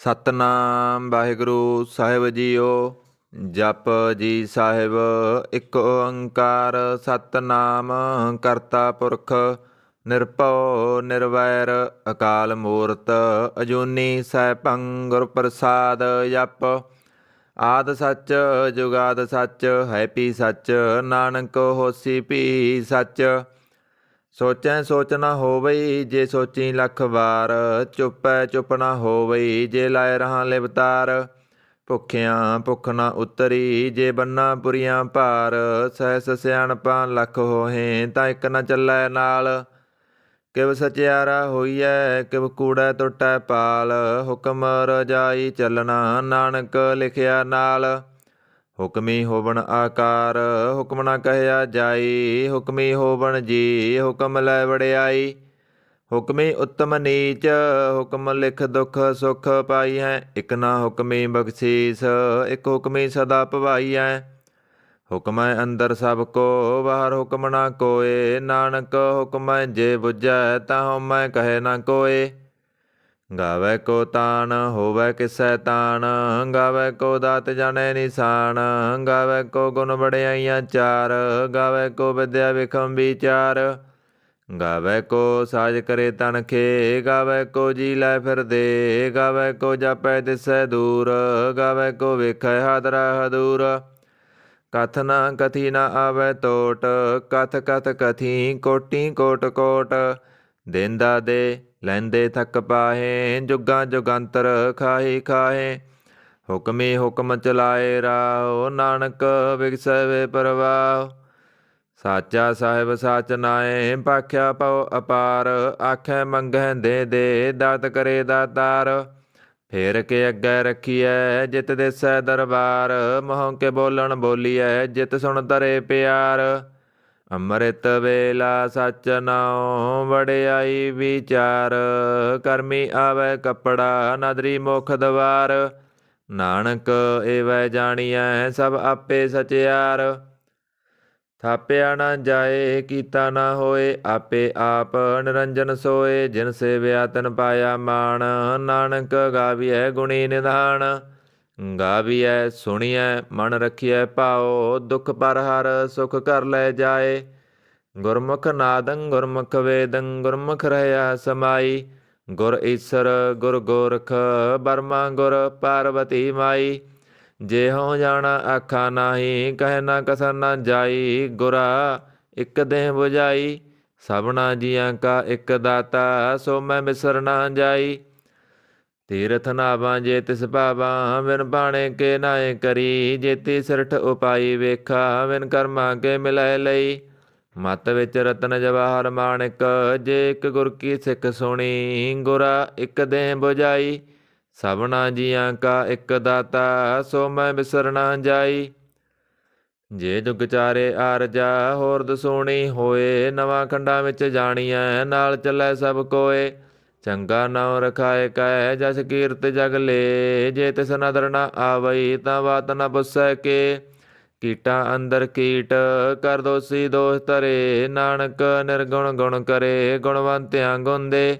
ਸਤਨਾਮ ਵਾਹਿਗੁਰੂ ਸਾਹਿਬ JIO. ਜਪ ਜੀ ਸਾਹਿਬ। ਇੱਕ ਓੰਕਾਰ ਸਤਨਾਮ ਕਰਤਾ ਪੁਰਖ ਨਿਰਭਉ ਨਿਰਵੈਰ ਅਕਾਲ ਮੂਰਤ ਅਜੂਨੀ ਸੈਭੰ ਗੁਰ ਪ੍ਰਸਾਦ। ਜਪ ਆਦਿ ਸੱਚ ਜੁਗਾਦਿ ਸੱਚ ਹੈ ਭੀ ਸੱਚ ਨਾਨਕ ਹੋਸੀ ਭੀ ਸੱਚ। ਸੋਚੈ ਸੋਚ ਨਾ ਹੋਵਈ ਜੇ ਸੋਚੀ ਲੱਖ ਵਾਰ ਚੁੱਪੈ ਚੁੱਪ ਨਾ ਹੋਵਈ ਜੇ ਲਾਇ ਰਹਾ ਲਿਵਤਾਰ। ਭੁੱਖਿਆਂ ਭੁੱਖ ਨਾ ਉਤਰੀ ਜੇ ਬੰਨਾ ਪੁਰੀਆਂ ਭਾਰ ਸਹਿਸ ਸਿਆਣਪਾਂ ਲੱਖ ਹੋਹੇ ਤਾਂ ਇੱਕ ਨਾ ਚੱਲੈ ਨਾਲ। ਕਿਵ ਸਚਿਆਰਾ ਹੋਈਐ ਕਿਵ ਕੂੜੈ ਟੁੱਟੈ ਪਾਲ ਹੁਕਮ ਰਜਾਈ ਚੱਲਣਾ ਨਾਨਕ ਲਿਖਿਆ ਨਾਲ। ਹੁਕਮੀ ਹੋਵਣ ਆਕਾਰ ਹੁਕਮ ਨਾ ਕਹਿਆ ਜਾਈ ਹੁਕਮੀ ਹੋਵਣ ਜੀ ਹੁਕਮ ਲੈ ਵੜਿਆਈ। ਹੁਕਮੀ ਉੱਤਮ ਨੀਚ ਹੁਕਮ ਲਿਖ ਦੁਖ ਸੁਖ ਪਾਈ ਹੈ ਇੱਕ ਨਾ ਹੁਕਮੀ ਬਖਸ਼ੀਸ ਇੱਕ ਹੁਕਮੀ ਸਦਾ ਭਵਾਈ ਹੈ। ਹੁਕਮੈ ਅੰਦਰ ਸਭ ਕੋ ਬਾਹਰ ਹੁਕਮ ਨਾ ਕੋਏ ਨਾਨਕ ਹੁਕਮੈ ਜੇ ਬੁਝੈ ਤਾਂ ਹਉਮੈ ਕਹੇ ਨਾ ਕੋਏ। ਗਾਵੈ ਕੋ ਤਾਣ ਹੋਵੈ ਕਿਸੈ ਤਾਣ ਗਾਵੈ ਕੋ ਦਾਤ ਜਾਣੈ ਨਿਸ਼ਾਨ। ਗਾਵੈ ਕੋ ਗੁਣ ਵਡਿਆਈਆਂ ਚਾਰ ਗਾਵੈ ਕੋ ਵਿਦਿਆ ਵਿਖਮ ਵਿਚਾਰ। ਗਾਵੈ ਕੋ ਸਾਜ ਕਰੇ ਤਨਖੇ ਗਾਵੈ ਕੋ ਜੀ ਲੈ ਫਿਰਦੇ ਗਾਵੈ ਕੋ ਜਾਪੈ ਦਿਸੈ ਦੂਰ ਗਾਵੈ ਕੋ ਵੇਖੈ ਹਾਦਰਾ ਹਦੂਰ। ਕਥ ਨਾ ਕਥੀ ਨਾ ਆਵੈ ਟੋਟ ਕਥ ਕਥ ਕਥੀ ਕੋਟੀ ਕੋਟ ਕੋਟ। ਦੇਂਦਾ ਦੇ ਲੈਂਦੇ ਥੱਕ ਪਾਹੇ ਜੁਗਾਂ ਜੁਗੰਤਰ ਖਾਹੀ ਖਾਹੇ। ਹੁਕਮੀ ਹੁਕਮ ਚਲਾਏ ਰਾਹੋ ਨਾਨਕ ਵਿਗਸੈ ਵੇ ਪਰਵਾਹ। ਸਾਚਾ ਸਾਹਿਬ ਸਾਚ ਨਾਏ ਭਾਖਿਆ ਪਉ ਅਪਾਰ ਆਖੈ ਮੰਗੈ ਦੇ ਦਾਤ ਕਰੇ ਦਾਤਾਰ। ਫੇਰ ਕੇ ਅੱਗੇ ਰੱਖੀਐ ਜਿਤ ਦਿਸੈ ਦਰਬਾਰ ਮੋਹ ਕੇ ਬੋਲਣ ਬੋਲੀਐ ਜਿਤ ਸੁਣ ਧਰੇ ਪਿਆਰ। ਅੰਮ੍ਰਿਤ ਵੇਲਾ ਸਚ ਨਾਉ ਵਡਿਆਈ ਵਿਚਾਰ ਕਰਮੀ ਆਵੈ ਕੱਪੜਾ ਨਦਰੀ ਮੁਖ ਦਵਾਰ। ਨਾਨਕ ਏਵੈ ਜਾਣੀਐ ਸਭ ਆਪੇ ਸਚਿਆਰ। ਥਾਪਿਆ ਨਾ ਜਾਏ ਕੀਤਾ ਨਾ ਹੋਏ ਆਪੇ ਆਪ ਨਿਰੰਜਨ ਸੋਏ ਜਿਨ ਸੇਵਿਆ ਤਿਨ ਪਾਇਆ ਮਾਣ। ਨਾਨਕ ਗਾਵੀਐ ਗੁਣੀ ਨਿਧਾਨ ਗਾਵੀਐ ਸੁਣੀਐ ਮਨ ਰੱਖੀਐ ਭਾਉ ਦੁਖ ਪਰ ਹਰ ਸੁਖ ਕਰ ਲੈ ਜਾਏ। ਗੁਰਮੁਖ ਨਾਦੰ ਗੁਰਮੁਖ ਵੇਦੰ ਗੁਰਮੁਖ ਰਹਿਆ ਸਮਾਈ। ਗੁਰ ਈਸਰ ਗੁਰ ਗੋਰਖ ਬਰਮਾ ਗੁਰ ਪਾਰਵਤੀ ਮਾਈ। ਜੇ ਹਉ ਜਾਣਾ ਆਖਾ ਨਾਹੀ ਕਹਿ ਨਾ ਕਸਰ ਨਾ ਜਾਈ। ਗੁਰਾ ਇੱਕ ਦੇਹ ਬੁਝਾਈ ਸਭਨਾ ਜੀਆਂ ਕਾ ਇੱਕ ਦਾਤਾ ਸੋ ਮੈਂ ਬਿਸਰ ਨਾ ਜਾਈ। ਤੀਰਥ ਨਾਵਾਂ ਜੇ ਤਿਸ ਭਾਵਾਂ ਬਿਨ ਬਾਣੇ ਕੇ ਨਾਏ ਕਰੀ। ਜੇਤੀ ਸਿਰਠ ਉਪਾਈ ਵੇਖਾ ਬਿਨ ਕਰਮਾਂ ਕੇ ਮਿਲੈ ਲਈ। ਮਤ ਵਿੱਚ ਰਤਨ ਜਵਾਹਰ ਮਾਣਿਕ ਜੇ ਇੱਕ ਗੁਰ ਕੀ ਸਿੱਖ ਸੁਣੀ। ਗੁਰਾ ਇੱਕ ਦੇਹ ਬੁਝਾਈ ਸਭਨਾ ਜੀਆਂ ਕਾ ਇੱਕ ਦਾਤਾ ਸੋ ਮੈਂ ਬਿਸਰ ਨਾ ਜਾਈ। ਜੇ ਜੁਗ ਚਾਰੇ ਆਰਜਾ ਹੋਰ ਦਸੂਣੀ ਹੋਏ ਨਵਾਂ ਖੰਡਾਂ ਵਿੱਚ ਜਾਣੀਐ ਨਾਲ ਚੱਲੈ ਸਭ ਕੋਏ। ਚੰਗਾ ਨਾਉ ਰਖਾਏ ਕੈ ਜਸ ਕੀਰਤ ਜਗ ਲੇ ਜੇ ਤਿਸ ਨਦਰ ਨਾ ਆਵਈ ਤਾਂ ਬਾਤ ਨਾ ਪੁੱਛੈ ਕੇ। ਕੀਟਾਂ ਅੰਦਰ ਕੀਟ ਕਰ ਦੋਸੀ ਦੋਸ਼ ਧਰੇ ਨਾਨਕ ਨਿਰਗੁਣ ਗੁਣ ਕਰੇ ਗੁਣਵੰਤਿਆਂ ਗੁਣ ਦੇ।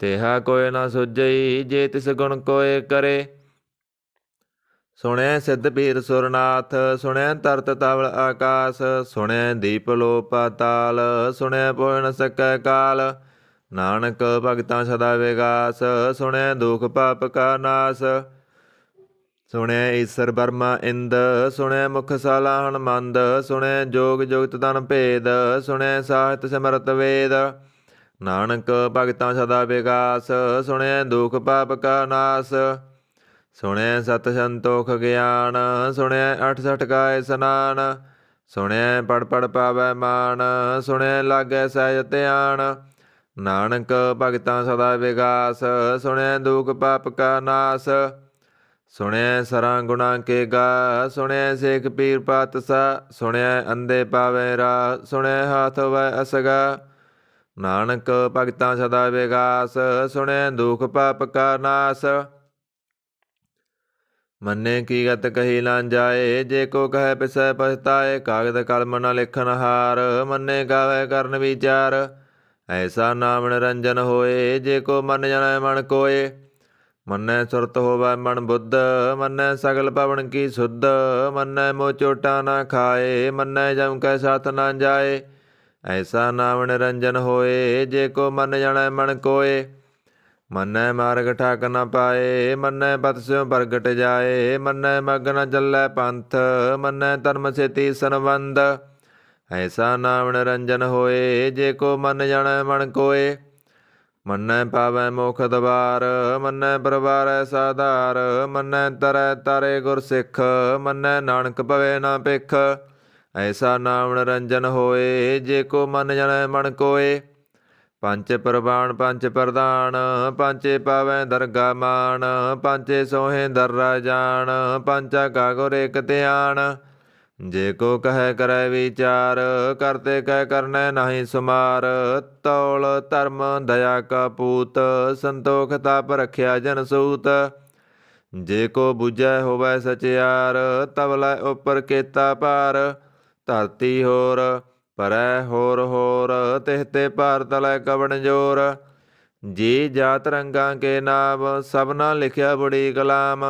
ਤੇਹਾ ਕੋਇ ਨਾ ਸੁਝਈ ਜੇ ਤਿਸ ਗੁਣ ਕੋਇ ਕਰੇ। ਸੁਣਿਆ ਸਿੱਧ ਪੀਰ ਸੁਰਨਾਥ ਸੁਣਿਆ ਤਰਤ ਤਵਲ ਆਕਾਸ। ਸੁਣਿਆ ਦੀਪ ਲੋ ਪਾਤਾਲ ਸੁਣਿਆ ਪੋਇ ਨ ਸਕੈ ਕਾਲ। ਨਾਨਕ ਭਗਤਾਂ ਸਦਾ ਵਿਗਾਸ ਸੁਣਿਆ ਦੁਖ ਪਾਪ ਕਾ ਨਾਸ। ਸੁਣਿਆ ਈਸਰ ਬਰਮਾ ਇੰਦ ਸੁਣਿਆ ਮੁਖ ਸਾਲਾ ਹਨਮੰਦ। ਸੁਣਿਆ ਜੋਗ ਜੁਗਤ ਤਨ ਭੇਦ ਸੁਣਿਆ ਸਾਹਿਤ ਸਿਮਰਤ ਵੇਦ। ਨਾਨਕ ਭਗਤਾਂ ਸਦਾ ਵਿਗਾਸ ਸੁਣਿਆ ਦੁਖ ਪਾਪ ਕਾ ਨਾਸ। ਸੁਣਿਆ ਸਤ ਸੰਤੋਖ ਗਿਆਨ ਸੁਣਿਆ 68 ਕਾ ਇਸਨਾਨ। ਸੁਣਿਆ ਪੜ ਪੜ ਪਾਵੈ ਮਾਨ ਸੁਣਿਆ ਲਾਗੈ ਸਹਿਜ ਧਿਆਨ। ਨਾਨਕ ਭਗਤਾਂ ਸਦਾ ਵਿਗਾਸ ਸੁਣਿਆ ਦੁਖ ਪਾਪ ਕਾ ਨਾਸ। ਸੁਣਿਆ ਸਰਾਂ ਗੁਣਾ ਕੇ ਗਾ ਸੁਣਿਆ ਸੇਖ ਪੀਰ ਪਾਤਸ਼ਾਹ। ਸੁਣਿਆ ਅੰਧੇ ਪਾਵੈ ਰਾਹ ਸੁਣਿਆ ਹਾਥ ਵੈ ਅਸਗਾ। ਨਾਨਕ ਭਗਤਾਂ ਸਦਾ ਵਿਗਾਸ ਸੁਣਿਆ ਦੁਖ ਪਾਪ ਕਾ ਨਾਸ। ਮੰਨੇ ਕੀ ਗਤ ਕਹੀ ਨਾ ਜਾਏ ਜੇ ਕੋ ਕਹੈ ਪਿਸੈ ਪਛਤਾਏ। ਕਾਗਦ ਕਲਮ ਨ ਲਿਖਨ ਹਾਰ ਮੰਨੇ ਗਾਵੈ ਕਰਨ ਵਿਚਾਰ। ਐਸਾ ਨਾਮ ਨਿਰੰਜਨ ਹੋਏ ਜੇ ਕੋ ਮਨ ਜਣੈ ਮਨ ਕੋਏ। ਮੰਨੈ ਸੁਰਤ ਹੋਵੈ ਮਨ ਬੁੱਧ, ਮੰਨੈ ਸਗਲ ਪਵਨ ਕੀ ਸੁਧ। ਮੰਨੈ ਮੋਹ ਚੋਟਾ ਨਾ ਖਾਏ, ਮੰਨੈ ਜਮ ਕੈ ਸਾਥ ਨਾ ਜਾਏ। ਐਸਾ ਨਾਮ ਨਿਰੰਜਨ ਹੋਏ, ਜੇ ਕੋ ਮਨ ਜਾਣੈ ਮਨ ਕੋਏ। ਮੰਨੈ ਮਾਰਗ ਠਾਕ ਨ ਪਾਏ, ਮੰਨੈ ਪਤ ਸਿਉ ਪ੍ਰਗਟ ਜਾਏ। ਮੰਨੈ ਮਗ ਨ ਚੱਲੈ ਪੰਥ, ਮੰਨੈ ਧਰਮ ਸੇਤੀ ਸੰਬੰਧ। ਐਸਾ ਨਾਮ ਨਿਰੰਜਨ ਹੋਏ, ਜੇ ਕੋ ਮਨ ਜਾਣੈ ਮਨ ਕੋਏ। ਮੰਨੈ ਪਾਵੈ ਮੋਖ ਦਵਾਰ, ਮੰਨੈ ਪਰਵਾਰੈ ਸਾਧਾਰ। ਮੰਨੈ ਤਰੈ ਤਾਰੇ ਗੁਰ ਸਿੱਖ, ਮੰਨੈ ਨਾਨਕ ਭਵੈ ਨਾ ਭਿਖ। ਐਸਾ ਨਾਮ ਨਿਰੰਜਨ ਹੋਏ, ਜੇ ਕੋ ਮਨ ਜਾਣੈ ਮਨ ਕੋਏ। ਪੰਚ ਪ੍ਰਵਾਨ ਪੰਚ ਪ੍ਰਧਾਨ, ਪੰਚੇ ਪਾਵੈ ਦਰਗਾ ਮਾਨ। ਪੰਚੇ ਸੋਹੇ ਦਰਰਾ ਜਾਣ, ਪੰਚਾ ਕਾ ਗੁਰ ਏਕ ਧਿਆਨ। ਜੇ ਕੋ ਕਹੈ ਕਰੈ ਵਿਚਾਰ, ਕਰਤੇ ਕਹਿ ਕਰਨੈ ਨਾਹੀ ਸੁਮਾਰ। ਤੌਲ ਧਰਮ ਦਇਆ ਕਾ ਪੂਤ, ਸੰਤੋਖ ਤਪ ਰਖਿਆ ਜਨ ਸੂਤ। ਜੇ ਕੋ ਬੁਝੈ ਹੋਵੈ ਸਚਿਆਰ, ਤਵ ਲੈ ਉਪਰ ਕੇਤਾ ਭਾਰ। ਧਰਤੀ ਹੋਰ ਪਰੈ ਹੋਰ ਹੋਰ, ਤਿਹ ਤੇ ਭਾਰ ਤਲੈ ਕਵਣ ਜੋਰ। ਜੀ ਜਾਤ ਰੰਗਾਂ ਕੇ ਨਾਮ, ਸਭਨਾ ਲਿਖਿਆ ਬੜੀ ਕਲਾਮ।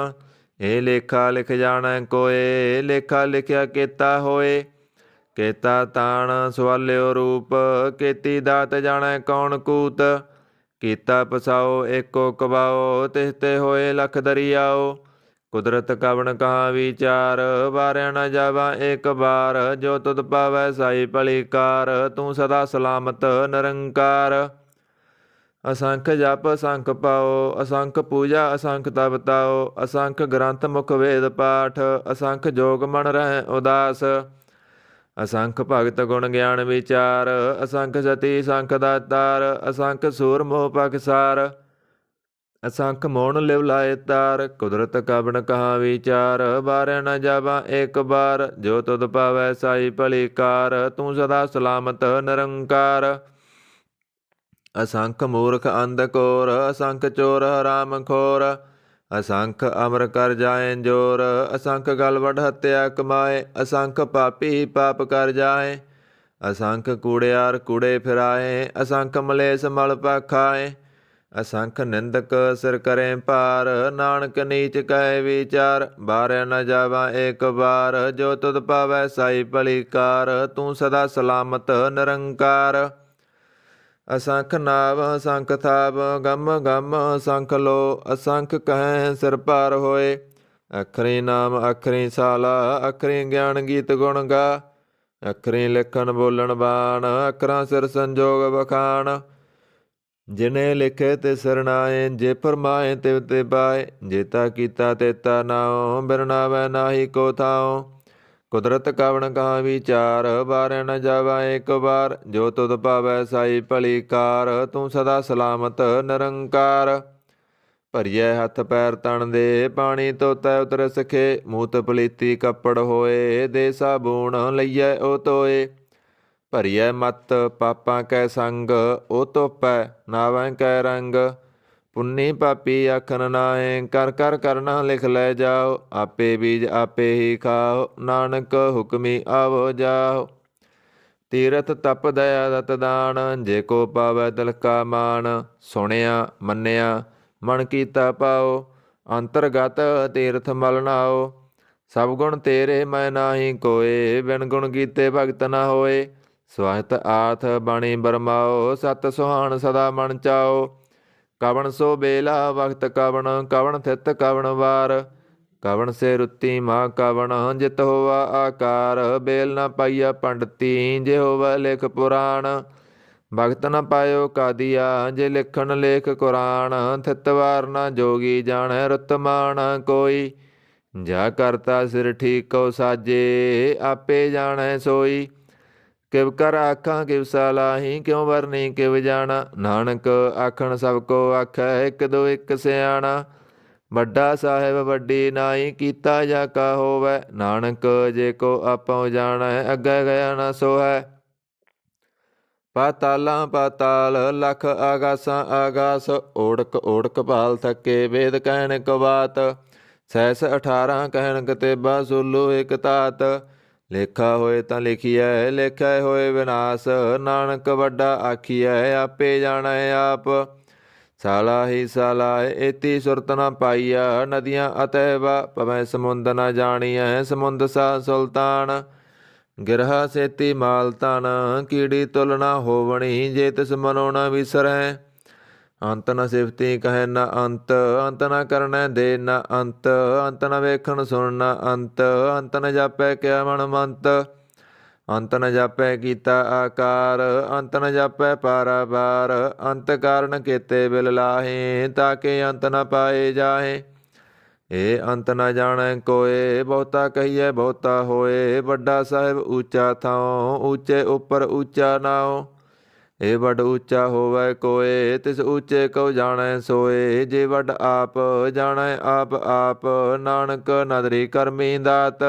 ਇਹ ਲੇਖਾ ਲਿਖ ਜਾਣੈ ਕੋਏ, ਲੇਖਾ ਲਿਖਿਆ ਕੇਤਾ ਹੋਏ। ਕੇਤਾ ਤਾਣ ਸਵਾਲਿਓ ਰੂਪ, ਕੇਤੀ ਦਾਤ ਜਾਣੈ ਕੌਣ ਕੂਤ। ਕੀਤਾ ਪਸਾਓ ਏਕੋ ਕਬਾਓ, ਤਿਹ ਤੇ ਹੋਏ ਲਖ ਦਰਿਆਓ। ਕੁਦਰਤ ਕਵਣ ਕਹਾ ਵਿਚਾਰ, ਵਾਰਿਆ ਨ ਜਾਵਾ ਏਕ ਬਾਰ। ਜੋ ਤੁਧ ਪਾਵੈ ਸਾਈ ਭਲੀ ਕਾਰ, ਤੂੰ ਸਦਾ ਸਲਾਮਤ ਨਿਰੰਕਾਰ। ਅਸੰਖ ਜਪ ਅਸੰਖ ਪਾਓ, ਅਸੰਖ ਪੂਜਾ ਅਸੰਖ ਤਪ ਤਾਓ। ਅਸੰਖ ਗ੍ਰੰਥ ਮੁਖ ਵੇਦ ਪਾਠ, ਅਸੰਖ ਜੋਗ ਮਨ ਰਹਿ ਉਦਾਸ। ਅਸੰਖ ਭਗਤ ਗੁਣ ਗਿਆਨ ਵਿਚਾਰ, ਅਸੰਖ ਸਤੀ ਸੰਖ ਦਾਤਾਰ। ਅਸੰਖ ਸੂਰ ਮੋਹ ਪਖਸਾਰ, ਅਸੰਖ ਮੋਹਣ ਲਿਵ ਲਾਏ ਤਾਰ। ਕੁਦਰਤ ਕਵਣ ਕਹਾ ਵਿਚਾਰ, ਵਾਰਿਆ ਨ ਜਾਵਾ ਏਕ ਬਾਰ। ਜੋ ਤੁਧ ਪਾਵੈ ਸਾਈ ਭਲੀ ਕਾਰ, ਤੂੰ ਸਦਾ ਸਲਾਮਤ ਨਿਰੰਕਾਰ। ਅਸੰਖ ਮੂਰਖ ਅੰਧ ਕੋਰ, ਅਸੰਖ ਚੋਰ ਹਰਾਮ ਖੋਰ। ਅਸੰਖ ਅਮਰ ਕਰ ਜਾਏ ਜੋਰ, ਅਸੰਖ ਗਲ ਵਡ ਹੱਤਿਆ ਕਮਾਏ। ਅਸੰਖ ਪਾਪੀ ਪਾਪ ਕਰ ਜਾਏ, ਅਸੰਖ ਕੂੜਿਆਰ ਕੂੜੇ ਫਿਰਾਏ। ਅਸੰਖ ਮਲੇਸ ਮਲ ਪਾਖਾਏ, ਅਸੰਖ ਨਿੰਦਕ ਸਿਰ ਕਰੇ ਭਾਰ। ਨਾਨਕ ਨੀਚ ਕਹੇ ਵਿਚਾਰ, ਵਾਰਿਆ ਨ ਜਾਵਾ ਏਕ ਬਾਰ। ਜੋ ਤੁਧ ਪਾਵੈ ਸਾਈ ਭਲੀ ਕਾਰ, ਤੂੰ ਸਦਾ ਸਲਾਮਤ ਨਿਰੰਕਾਰ। ਅਸੰਖ ਨਾਵ ਅਸੰਖ ਥਾਪ, ਗਮ ਗਮ ਅਸੰਖ ਲੋ। ਅਸੰਖ ਕਹੈ ਸਿਰ ਭਾਰ ਹੋਏ, ਅਖਰੀ ਨਾਮ ਅਖਰੀ ਸਾਲਾ। ਅਖਰੀ ਗਿਆਨ ਗੀਤ ਗੁਣ ਗਾ, ਅਖਰੀ ਲਿਖਣ ਬੋਲਣ ਬਾਣ। ਅਖਰਾਂ ਸਿਰ ਸੰਜੋਗ ਬਖਾਣ, ਜਿਨੇ ਲਿਖੇ ਤੇ ਸਰਨਾਏ। ਜੇ ਫਰਮਾਏ ਤਿਵ ਤੇ ਪਾਏ, ਜੇਤਾ ਕੀਤਾ ਤੇਤਾ ਨਾਉ। ਬਿਰਨਾਵੈ ਨਾਹੀ ਕੋ ਥਾਉ, ਕੁਦਰਤ ਕਵਣ ਕਹਾ ਵਿਚਾਰ। ਵਾਰਿਆ ਨ ਜਾਵਾ ਏਕ ਬਾਰ। ਜੋ ਤੁਧ ਪਾਵੈ ਸਾਈ ਭਲੀ ਕਾਰ, ਤੂੰ ਸਦਾ ਸਲਾਮਤ ਨਿਰੰਕਾਰ। ਭਰੀਐ ਹੱਥ ਪੈਰ ਤਣ ਦੇ, ਪਾਣੀ ਧੋਤੈ ਉਤਰ ਸਖੇ। ਮੂਤ ਪਲੀਤੀ ਕੱਪੜ ਹੋਏ, ਦੇ ਸਾਬੂਣ ਲਈਐ ਉਹ ਧੋਏ। ਭਰੀਐ ਮਤ ਪਾਪਾਂ ਕੈ ਸੰਗ, ਉਹ ਧੋਪੈ ਨਾਵੈ ਕੈ ਰੰਗ। ਪੁੰਨੀ ਪਾਪੀ ਆਖਣ ਨਾਏ, ਕਰ ਕਰ ਕਰਨਾ ਲਿਖ ਲੈ ਜਾਓ। ਆਪੇ ਬੀਜ ਆਪੇ ਹੀ ਖਾਓ, ਨਾਨਕ ਹੁਕਮੀ ਆਵੋ ਜਾਓ। ਤੀਰਥ ਤਪ ਦਇਆ ਦਤ ਦਾਨ, ਜੇ ਕੋ ਪਾਵੈ ਤਿਲ ਕਾ ਮਾਨ। ਸੁਣਿਆ ਮੰਨਿਆ ਮਨ ਕੀਤਾ ਪਾਓ, ਅੰਤਰਗਤ ਤੀਰਥ ਮਲ ਨਾਓ। ਸਭ ਗੁਣ ਤੇਰੇ ਮੈਂ ਨਾਹੀ ਕੋਏ, ਬਿਨ ਗੁਣ ਕੀਤੇ ਭਗਤ ਨਾ ਹੋਏ। ਸਵਹਿਤ ਆਥ ਬਾਣੀ ਬਰਮਾਓ, ਸਤ ਸੁਹਾਣ ਸਦਾ ਮਨ ਚਾਓ। ਕਵਣ ਸੋ ਬੇਲਾ ਵਕਤ ਕਵਣ, ਕਵਣ ਥਿਤ ਕਵਣ ਵਾਰ। ਕਵਣ ਸੇ ਰੁੱਤੀ ਮਾਂ ਕਵਣ, ਜਿਤ ਹੋਵਾ ਆਕਾਰ। ਬੇਲ ਨਾ ਪਾਈਆ ਪੰਡਤੀ, ਜੇ ਹੋਵਾ ਲਿਖ ਪੁਰਾਣ। ਭਗਤ ਨ ਪਾਇਓ ਕਾਦੀਆ, ਜੇ ਲਿਖਣ ਲੇਖ ਕੁਰਾਨ। ਥਿਤ ਵਾਰ ਨਾ ਜੋਗੀ ਜਾਣੈ, ਰੁਤਮਾਨ ਕੋਈ। ਜਾ ਕਰਤਾ ਸਿਰ ਠੀਕੋ ਸਾਜੇ, ਆਪੇ ਜਾਣੈ ਸੋਈ। ਕਿਵ ਕਰ ਆਖਾਂ ਕਿਵ ਸਲਾਹੀ, ਕਿਉ ਵਰਨੀ ਕਿਵ ਜਾਣਾ। ਨਾਨਕ ਆਖਣ ਸਭ ਕੋ ਆਖੈ, ਇੱਕ ਦੋ ਇੱਕ ਸਿਆਣਾ। ਵੱਡਾ ਸਾਹਿਬ ਵੱਡੀ ਨਾਈ, ਕੀਤਾ ਜਾ ਕਾ ਹੋਵੈ। ਨਾਨਕ ਜੇ ਕੋ ਆਪਉ ਜਾਣੈ, ਅੱਗੇ ਗਿਆ ਨਾ ਸੋਹੈ। ਪਾਤਾਲਾਂ ਪਾਤਾਲ ਲਖ ਆਗਾਸਾਂ ਆਗਾਸ। ਓੜਕ ਓੜਕ ਭਾਲ ਥੱਕੇ, ਵੇਦ ਕਹਿਣ ਕਵਾਤ। ਸੈਸ 18 ਕਹਿਣ ਕਤੇਬਾ, ਸੁਲੂ ਇਕ ਤਾਤ। ਲੇਖਾ ਹੋਏ ਤਾਂ ਲਿਖੀਐ, ਲੇਖੈ ਹੋਏ ਵਿਨਾਸ਼। ਨਾਨਕ ਵੱਡਾ ਆਖੀਐ, ਆਪੇ ਜਾਣੈ ਆਪ। ਸਾਲਾਹੀ ਸਾਲਾਹ ਏਤੀ ਸੁਰਤ ਨ ਪਾਈਆ, ਨਦੀਆਂ ਅਤੈਵਾ ਪਵੈ ਸਮੁੰਦ ਨ ਜਾਣੀਐ, ਸਮੁੰਦ ਸਾ ਸੁਲਤਾਨ। ਗਿਰਹਾ ਸੇਤੀ ਮਾਲ ਤਨ, ਕੀੜੀ ਤੁਲ ਨ ਹੋਵਣੀ, ਜੇ ਤਿਸ ਮਨੋ ਨ ਵਿਸਰੈ। ਅੰਤ ਨ ਸਿਫਤੀ ਕਹਿ ਨ ਅੰਤ, ਅੰਤ ਨ ਕਰਨੈ ਦੇ ਨ ਅੰਤ, ਅੰਤ ਨ ਵੇਖਣ ਸੁਣ ਨ ਅੰਤ, ਅੰਤ ਨ ਜਾਪੈ ਕਿਆ ਮਨ ਮੰਤ। ਅੰਤ ਨ ਜਾਪੈ ਕੀਤਾ ਆਕਾਰ, ਅੰਤ ਨ ਜਾਪੈ ਪਾਰਾਵਾਰ, ਅੰਤ ਕਾਰਨ ਕੀਤੇ ਬਿਲ ਲਾਹੇ, ਤਾਕੇ ਅੰਤ ਨ ਪਾਏ ਜਾਹੇ। ਇਹ ਅੰਤ ਨ ਜਾਣੈ ਕੋਏ, ਬਹੁਤਾ ਕਹੀਐ ਬਹੁਤਾ ਹੋਏ, ਵੱਡਾ ਸਾਹਿਬ ਊਚਾ ਥਾਉ, ਊਚੇ ਉੱਪਰ ਊਚਾ ਨਾਉ। ਇਹ ਵੱਡ ਊਚਾ ਹੋਵੈ ਕੋਏ, ਤਿਸ ਊਚੇ ਕਉ ਜਾਣੈ ਸੋਏ, ਜੇ ਵੱਡ ਆਪ ਜਾਣੈ ਆਪ ਆਪ, ਨਾਨਕ ਨਦਰੀ ਕਰਮੀ ਦਾਤ।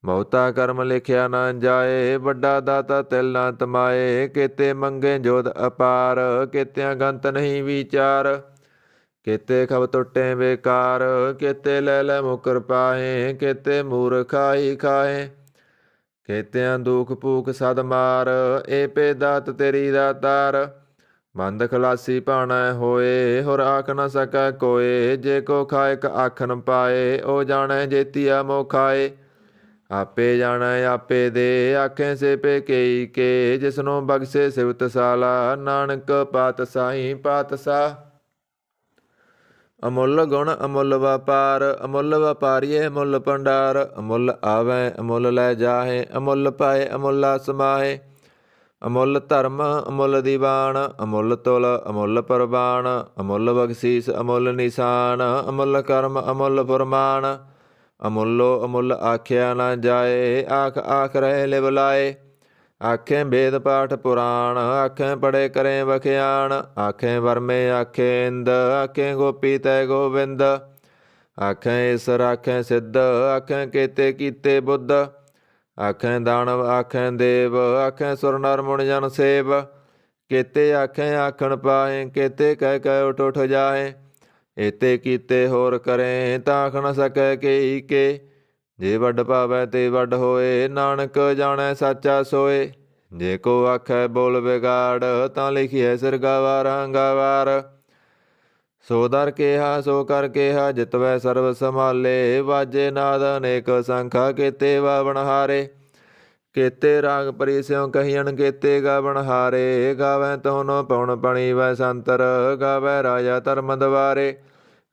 ਬਹੁਤਾ ਕਰਮ ਲਿਖਿਆ ਨਾ ਜਾਏ, ਵੱਡਾ ਦਾਤਾ ਤਿਲ ਨਾ ਤਮਾਏ, ਕੀਤੇ ਮੰਗੇ ਜੋਧ ਅਪਾਰ, ਕੀਤਿਆਂ ਗੰਤ ਨਹੀਂ ਵਿਚਾਰ। ਕੀਤੇ ਖਬ ਟੁੱਟੇ ਬੇਕਾਰ, ਕੀਤੇ ਲੈ ਲੈ ਮੁਕਰ ਪਾਹੇ, ਕੀਤੇ ਮੂਰਖਾਈ ਖਾਏ। ਕੀਤਿਆਂ ਦੁਖ ਭੂਖ ਸਦ ਮਾਰ, ਏ ਪੇ ਦਾਤ ਤੇਰੀ ਦਾਤਾਰ। ਬੰਦ ਖਲਾਸੀ ਭਾਣੈ ਹੋਏ, ਹੋਰ ਆਖ ਨ ਸਕੈ ਕੋਏ, ਜੇ ਕੋ ਖਾਇਕ ਆਖਣ ਪਾਏ, ਉਹ ਜਾਣੈ ਜੇਤੀਆ ਮੋ ਖਾਏ। ਆਪੇ ਜਾਣੈ ਆਪੇ ਦੇ, ਆਖੇ ਸੇ ਪੇ ਕੇਈ ਕੇ, ਜਿਸਨੂੰ ਬਖਸ਼ੇ ਸਿਵਤ ਸਾਲਾ, ਨਾਨਕ ਪਾਤਸ਼ਾਹੀ ਪਾਤਸ਼ਾਹ। ਅਮੁੱਲ ਗੁਣ ਅਮੁੱਲ ਵਪਾਰ, ਅਮੁੱਲ ਵਪਾਰੀਏ ਮੁੱਲ ਭੰਡਾਰ, ਅਮੁੱਲ ਆਵੈ ਅਮੁੱਲ ਲੈ ਜਾਹੇ, ਅਮੁੱਲ ਪਾਏ ਅਮੁੱਲਾ ਸਮਾਹੇ। ਅਮੁੱਲ ਧਰਮ ਅਮੁੱਲ ਦੀਵਾਨ, ਅਮੁੱਲ ਤੁਲ ਅਮੁੱਲ ਪ੍ਰਵਾਨ, ਅਮੁੱਲ ਬਖਸ਼ੀਸ ਅਮੁੱਲ ਨਿਸ਼ਾਨ, ਅਮੁੱਲ ਕਰਮ ਅਮੁੱਲ ਫੁਰਮਾਨ। ਅਮੁੱਲੋ ਅਮੁੱਲ ਆਖਿਆ ਨਾ ਜਾਏ, ਆਖ ਆਖ ਰਹੇ ਲਿਵ ਲਾਏ। ਆਖੇ ਵੇਦ ਪਾਠ ਪੁਰਾਣ, ਆਖੇ ਪੜੇ ਕਰੇ ਵਖਿਆਣ, ਆਖੇ ਵਰਮੇ ਆਖੇ ਇੰਦ, ਆਖੇ ਗੋਪੀ ਤੈ ਗੋਬਿੰਦ। ਆਖੇ ਈਸਰ ਆਖੇ ਸਿੱਧ, ਆਖੇ ਕੀਤੇ ਕੀਤੇ ਬੁੱਧ। ਆਖੇ ਦਾਨਵ ਆਖੇ ਦੇਵ, ਆਖੇ ਸੁਰ ਨਰ ਮੁਨ ਜਨ ਸੇਵ। ਕੀਤੇ ਆਖੇ ਆਖਣ ਪਾਏ, ਕੀਤੇ ਕਹਿ ਕਹਿ ਉਠ ਉਠ ਜਾਏ। ਏਤੇ ਕੀਤੇ ਹੋਰ ਕਰੇ, ਤਾਂ ਆਖ ਨ ਸਕੈ ਕੇਈ ਕੇ। ਜੇ ਵੱਡ ਭਾਵੈ ਤੇ ਵੱਡ ਹੋਏ, ਨਾਨਕ ਜਾਣੈ ਸਾਚਾ ਸੋਏ। ਜੇ ਕੋ ਆਖੈ ਬੋਲ ਵਿਗਾੜ, ਤਾਂ ਲਿਖੀਐ ਸਿਰ ਗਾਵਾਰਾਂ ਗਾਵਾਰ। ਸੋ ਦਰ ਕੇਹਾ ਸੋ ਕਰ ਕੇਹਾ, ਜਿਤਵੈ ਸਰਬ ਸੰਭਾਲੇ, ਵਾਜੇ ਨਾਦ ਅਨੇਕ ਸੰਖਾ, ਕੀਤੇ ਵਾਵਣ ਹਾਰੇ। ਕੀਤੇ ਰਾਗ ਪਰੀ ਸਿਉ ਕਹੀਅਣ, ਕੀਤੇ ਗਾਵਣ ਹਾਰੇ। ਗਾਵੈ ਤੋਨੋ ਪਉਣ ਪਣੀ ਵੈ ਸੰਤਰ, ਗਾਵੈ ਰਾਜਾ ਧਰਮ ਦਵਾਰੇ।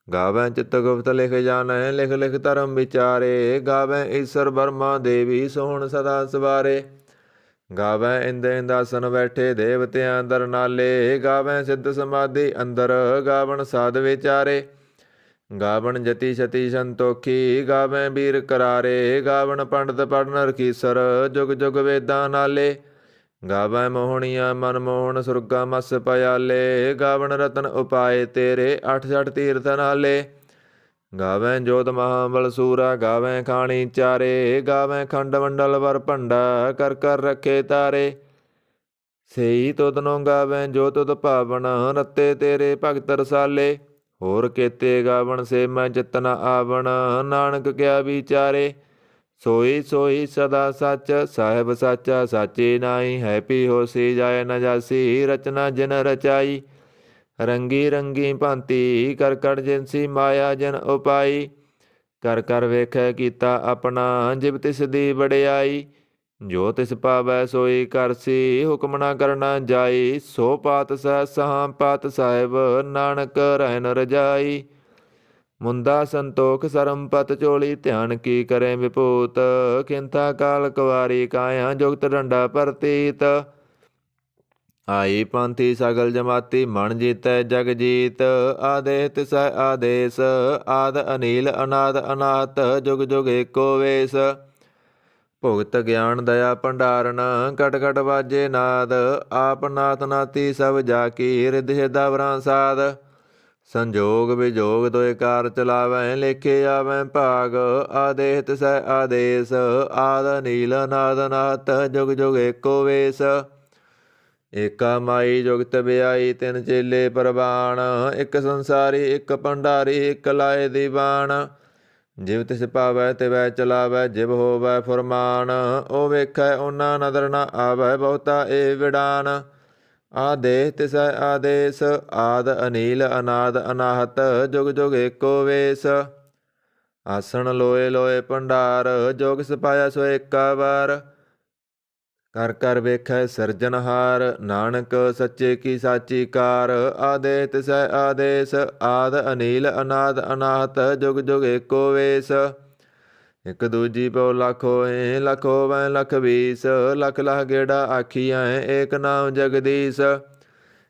ਗਾਵੈ ਚਿਤ ਗੁਪਤ ਲਿਖ ਜਾਣੈ, ਲਿਖ ਲਿਖ ਧਰਮ ਵਿਚਾਰੇ। ਗਾਵੈ ਈਸਰ ਬਰਮਾ ਦੇਵੀ, ਸੋਹਣ ਸਦਾ ਸਵਾਰੇ। ਗਾਵੈ ਇੰਦ ਇੰਦਾਸਨ ਬੈਠੇ, ਦੇਵਤਿਆਂ ਦਰ ਨਾਲੇ। ਗਾਵੈ ਸਿੱਧ ਸਮਾਧੀ ਅੰਦਰ, ਗਾਵਣ ਸਾਧ ਵਿਚਾਰੇ। ਗਾਵਣ ਜਤੀ ਸਤੀ ਸੰਤੋਖੀ, ਗਾਵੈ ਵੀਰ ਕਰਾਰੇ। ਗਾਵਣ ਪੰਡਤ ਪੜਨ ਰਖੀਸਰ, ਜੁਗ ਜੁਗ ਵੇਦਾਂ ਨਾਲੇ। ਗਾਵੈ ਮੋਹਣੀਆਂ ਮਨ ਮੋਹਣ, ਸੁਰਗਾ ਮਸ ਪਿਆਲੇ। ਗਾਵਣ ਰਤਨ ਉਪਾਏ ਤੇਰੇ, ਅਠ ਸਠ ਤੀਰਥ ਨਾਲੇ। ਗਾਵੈ ਜੋਤ ਮਹਾਬਲ ਸੂਰਾ, ਗਾਵੈ ਖਾਣੀ ਚਾਰੇ। ਗਾਵੈ ਖੰਡ ਮੰਡਲ ਵਰ ਭੰਡਾ, ਕਰ ਕਰ ਰੱਖੇ ਤਾਰੇ। ਸੇਈ ਤੁਧਨੋਂ ਗਾਵੈ ਜੋ ਤੁਧ ਭਾਵਨ, ਰਤੇ ਤੇਰੇ ਭਗਤ ਰਸਾਲੇ। ਹੋਰ ਕੀਤੇ ਗਾਵਣ ਸੇ ਮੈਂ ਚਿਤ ਨ ਆਵਣ, ਨਾਨਕ ਕਿਆ ਵਿਚਾਰੇ। ਸੋਈ ਸੋਈ ਸਦਾ ਸੱਚ, ਸਾਹਿਬ ਸਾਚਾ ਸਾਚੀ ਨਾਈ। ਹੈ ਪੀ ਹੋਸੀ ਜਾਏ ਨ ਜਾਸੀ, ਰਚਨਾ ਜਿਨ ਰਚਾਈ। ਰੰਗੀ ਰੰਗੀ ਭਾਂਤੀ, ਕਰ ਕਰ ਜਿਨਸੀ ਮਾਇਆ ਜਨ ਉਪਾਈ। ਕਰ ਕਰ ਵੇਖੈ ਕੀਤਾ ਆਪਣਾ, ਜਿਵ ਤਿਸ ਦੀ ਵਡਿਆਈ। ਜੋ ਤਿਸ ਪਾਵੈ ਸੋਈ ਕਰਸੀ, ਹੁਕਮ ਨਾ ਕਰਨਾ ਜਾਈ। ਸੋ ਪਾਤਸ਼ਾਹ ਸਹਾਂ ਪਾਤ ਸਾਹਿਬ, ਨਾਨਕ ਰਹਿਨ ਰਜਾਈ। ਮੁੰਦਾ ਸੰਤੋਖ ਸਰਮ ਪਤ ਝੋਲੀ, ਧਿਆਨ ਕੀ ਕਰੇ ਵਿਭੂਤ। ਖਿੰਥਾ ਕਾਲ ਕੁਵਾਰੀ ਕਾਇਆ, ਜੁਗਤ ਡੰਡਾ ਪ੍ਰਤੀਤ। ਆਈ ਪੰਥੀ ਸਗਲ ਜਮਾਤੀ, ਮਨ ਜੀਤੈ ਜਗ ਜੀਤ। ਆਦੇਹ ਤਿਸੈ ਆਦੇਸ, ਆਦ ਅਨੀਲ ਅਨਾਦ ਅਨਾਹਤ। ਜੁਗ ਜੁਗ ਏਕੋ ਵੇਸ। ਭੁਗਤ ਗਿਆਨ ਦਇਆ ਭੰਡਾਰਨ, ਘਟ ਘਟ ਵਾਜੇ ਨਾਦ। ਆਪ ਨਾਥ ਨਾਤੀ ਸਭ ਜਾ ਕੀ, ਰਿੱਧ ਸਿਦਾਵਰਾਂ ਸਾਧ। ਸੰਜੋਗ ਵਿਜੋਗ ਦੋਇ ਕਾਰ ਚਲਾਵੈ, ਲੇਖੇ ਆਵੈ ਭਾਗ। ਆਦੇਹ ਤਿਸੈ ਆਦੇਸ, ਆਦ ਅਨੀਲ ਅਨਾਦ ਅਨਾਹਤ। ਜੁਗ ਜੁਗ ਏਕੋ ਵੇਸ। ਏਕਾ ਮਾਈ ਜੁਗਤ ਵਿਆਈ, ਤਿੰਨ ਚੇਲੇ ਪ੍ਰਵਾਨ। ਇੱਕ ਸੰਸਾਰੀ ਇੱਕ ਭੰਡਾਰੀ, ਇੱਕ ਲਾਏ ਦੀਵਾਨ। ਜਿਵ ਤਿਸ ਪਾਵੈ ਤਿਵੈ ਚਲਾਵੈ, ਜਿਵ ਹੋਵੈ ਫੁਰਮਾਨ। ਉਹ ਵੇਖੈ ਓਨਾ ਨਦਰ ਨ ਆਵੈ, ਬਹੁਤਾ ਏ ਵਿਡਾਨ। ਆਦੇਸ ਤਿਸੈ ਆਦੇਸ ਆਦ ਅਨੀਲ ਅਨਾਦ ਅਨਾਹਤ ਜੁਗ ਜੁਗ ਏਕੋ ਵੇਸ। ਆਸਣ ਲੋਏ ਲੋਏ ਭੰਡਾਰ ਜੋਗ ਸਪਾਇਆ ਸੋ ਏਕਾ ਵਾਰ। ਕਰ ਕਰ ਵੇਖੈ ਸਿਰਜਨਹਾਰ ਨਾਨਕ ਸੱਚੇ ਕੀ ਸਾਚੀ ਕਾਰ। ਆਦੇਸ ਤਿਸੈ ਆਦੇਸ ਆਦ ਅਨੀਲ ਅਨਾਦ ਅਨਾਹਤ ਜੁਗ ਜੁਗ ਏਕੋ ਵੇਸ। ਇਕ ਦੂਜੀ ਪਉ ਲੱਖ ਹੋਏ ਲੱਖ ਹੋਵੈ ਲੱਖ ਵੀਸ। ਲੱਖ ਲਖ ਗੇੜਾ ਆਖੀਐ ਏਕ ਨਾਮ ਜਗਦੀਸ਼।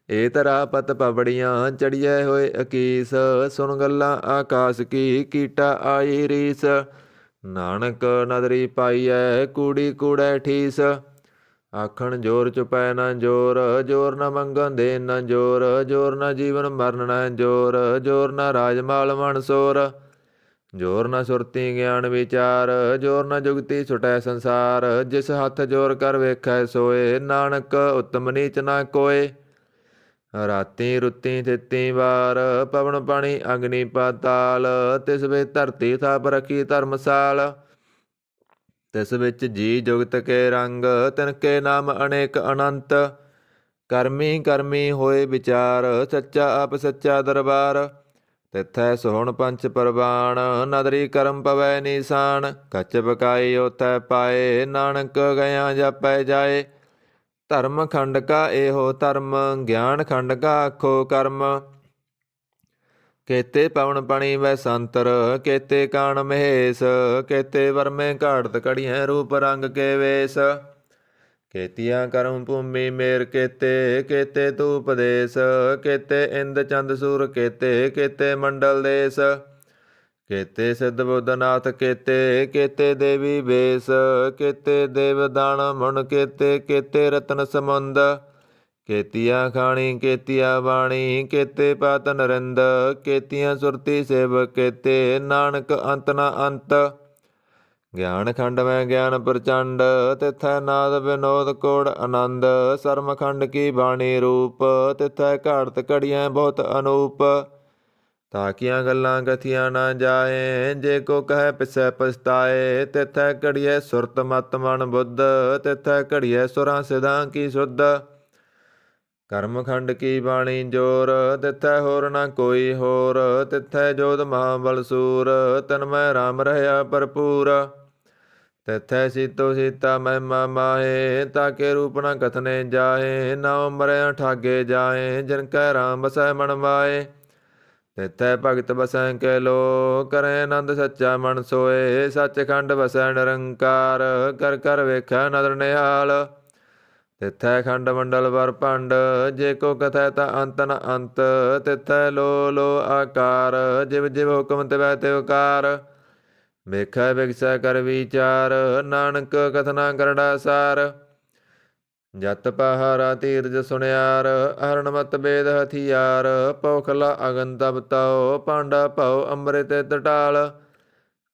ਏ ਧਰਾ ਪਤ ਪਵੜੀਆਂ ਚੜੀਐ ਹੋਏ ਅਕੀਸ। ਸੁਣ ਗੱਲਾਂ ਆਕਾਸ ਕੀ ਕੀਟਾ ਆਈ ਰੀਸ। ਨਾਨਕ ਨਦਰੀ ਪਾਈਐ ਕੂੜੀ ਕੂੜੈ ਠੀਸ। ਆਖਣ ਜੋਰ ਚੁਪੈ ਨਾ ਜੋਰ ਜੋਰ ਨਾ ਮੰਗਣ ਦੇ ਨਾ ਜੋਰ। ਜੋਰ ਨਾ ਜੀਵਨ ਮਰਨ ਨਾ ਜੋਰ ਜੋਰ ਨਾ ਰਾਜਮਾਲ ਮਨਸੋਰ। ਜੋਰ ਨਾ ਸੁਰਤੀ ਗਿਆਨ ਵਿਚਾਰ ਜੋਰ ਨਾ ਜੁਗਤੀ ਛੁਟੈ ਸੰਸਾਰ। ਜਿਸ ਹੱਥ ਜੋਰ ਕਰ ਵੇਖੈ ਸੋਏ ਨਾਨਕ ਉਤਮ ਨੀਚ ਨਾ ਕੋਏ। ਰਾਤੀ ਰੁੱਤੀ ਥਿੱਤੀ ਵਾਰ ਪਵਨ ਪਾਣੀ ਅਗਨੀ ਪਾਤਾਲ। ਤਿਸ ਵਿੱਚ ਧਰਤੀ ਥਾਪ ਰਖੀ ਧਰਮਸਾਲ। ਤਿਸ ਵਿੱਚ ਜੀ ਜੁਗਤ ਕੇ ਰੰਗ ਤਿਨਕੇ ਨਾਮ ਅਨੇਕ ਅਨੰਤ। ਕਰਮੀ ਕਰਮੀ ਹੋਏ ਵਿਚਾਰ ਸੱਚਾ ਆਪ ਸੱਚਾ ਦਰਬਾਰ। ਤਿਥੈ ਸੋਹਣ ਪੰਚ ਪਰਵਾਨ ਨਦਰੀ ਕਰਮ ਪਵੈ ਨੀਸਾਨ। ਕੱਚ ਪਕਾਈ ਓਥੈ ਪਾਏ ਨਾਨਕ ਗਿਆ ਜਾਪੈ ਜਾਏ। ਧਰਮ ਖੰਡ ਕਾ ਇਹੋ ਧਰਮ ਗਿਆਨ ਖੰਡ ਕਾ ਆਖੋ ਕਰਮ। ਕੇਤੇ ਪਵਨ ਪਣੀ ਵੈ ਸੰਤਰ ਕੇਤੇ ਕਾਣ ਮਹੇਸ਼। ਕੇਤੇ ਵਰਮੇ ਘਾੜਤ ਘੜੀਐ ਰੂਪ ਰੰਗ ਕੇ ਵੇਸ। ਕੇਤੀਆਂ ਕਰਮ ਭੂਮੀ ਮੇਰ ਕੇਤੇ ਕੇਤੇ ਤੂ ਉਪਦੇਸ। ਕੇਤੇ ਇੰਦ ਚੰਦ ਸੂਰ ਕੇਤੇ ਕੇਤੇ ਮੰਡਲ ਦੇਸ। ਕੇਤੇ ਸਿੱਧ ਬੁੱਧਨਾਥ ਕੇਤੇ ਕੇਤੇ ਦੇਵੀ ਵੇਸ। ਕੇਤੇ ਦੇਵ ਦਾਨ ਮੁਨ ਕੇਤੇ ਕੇਤੇ ਰਤਨ ਸਮੁੰਦ। ਕੇਤੀਆਂ ਖਾਣੀ ਕੇਤੀਆਂ ਬਾਣੀ ਕੇਤੇ ਪਾਤ ਨਰਿੰਦ। ਕੇਤੀਆਂ ਸੁਰਤੀ ਸੇਵਕ ਕੇਤੇ ਨਾਨਕ ਅੰਤ ਨਾ ਅੰਤ। ਗਿਆਨ ਖੰਡ ਮੈਂ ਗਿਆਨ ਪ੍ਰਚੰਡ ਤਿਥੈ ਨਾਦ ਵਿਨੋਦ ਕੋੜ ਆਨੰਦ। ਸਰਮ ਖੰਡ ਕੀ ਬਾਣੀ ਰੂਪ ਤਿਥੈ ਘਾੜਤ ਘੜੀਐ ਬਹੁਤ ਅਨੂਪ। ਤਾਕੀਆਂ ਗੱਲਾਂ ਕਥੀਆਂ ਨਾ ਜਾਏ ਜੇ ਕੋ ਕਹਿ ਪਿਸੈ ਪਛਤਾਏ। ਤਿਥੈ ਘੜੀਐ ਸੁਰਤ ਮਤ ਮਨ ਬੁੱਧ ਤਿਥੈ ਘੜੀਐ ਸੁਰਾਂ ਸਿਧਾਂ ਕੀ ਸੁਧ। ਕਰਮ ਖੰਡ ਕੀ ਬਾਣੀ ਜੋਰ ਤਿਥੈ ਹੋਰ ਨਾ ਕੋਈ ਹੋਰ। ਤਿਥੈ ਜੋਧ ਮਹਾਬਲ ਸੂਰ ਤਨ ਮੈਂ ਰਾਮ ਰਹਿਆ ਭਰਪੂਰ। ਤਿਥੈ ਸੀਤੋ ਸੀਤਾ ਮਹਿਮਾ ਮਾਹੇ ਤਾਕੇ ਰੂਪ ਨਾ ਕਥਨੇ ਜਾਹੇ। ਨਾਉ ਮਰਿਆ ਠਾਗੇ ਜਾਏ ਜਿਨ ਕੈ ਰਾਮ ਬਸੈ ਮਨ ਮਾਏ। ਤਿਥੈ ਭਗਤ ਬਸੈ ਕੇ ਲੋ ਕਰੈ ਆਨੰਦ ਸੱਚਾ ਮਨ ਸੋਏ। ਸੱਚਖੰਡ ਬਸੈ ਨਿਰੰਕਾਰ ਕਰ ਕਰ ਵੇਖੈ ਨਦਰ ਨਿਹਾਲ। ਤਿਥੈ ਖੰਡ ਮੰਡਲ ਵਰ ਭੰਡ ਜੇ ਕੋ ਕਥੈ ਤਾ ਅੰਤ ਨ ਅੰਤ। ਤਿਥੈ ਲੋ ਲੋ ਆਕਾਰ ਜਿਵ ਜਿਵ ਹੁਕਮ ਤਿਵੈ ਤਿਵਕਾਰ। ਵੇਖੈ ਵਿਗਸੈ ਕਰ ਵਿਚਾਰ ਨਾਨਕ ਕਥਨਾ ਕਰੜਾ ਸਾਰ। ਜਤ ਪਹਾਰਾ ਤੀਰਜ ਸੁਣਿਆਰ ਹਰਨ ਮਤ ਬੇਦ ਹਥਿਆਰ। ਪੌਖਲਾ ਅਗਨ ਤਬ ਤਉ ਪਾਂਡਾ ਭਉ ਅੰਮ੍ਰਿਤ ਟਟਾਲ।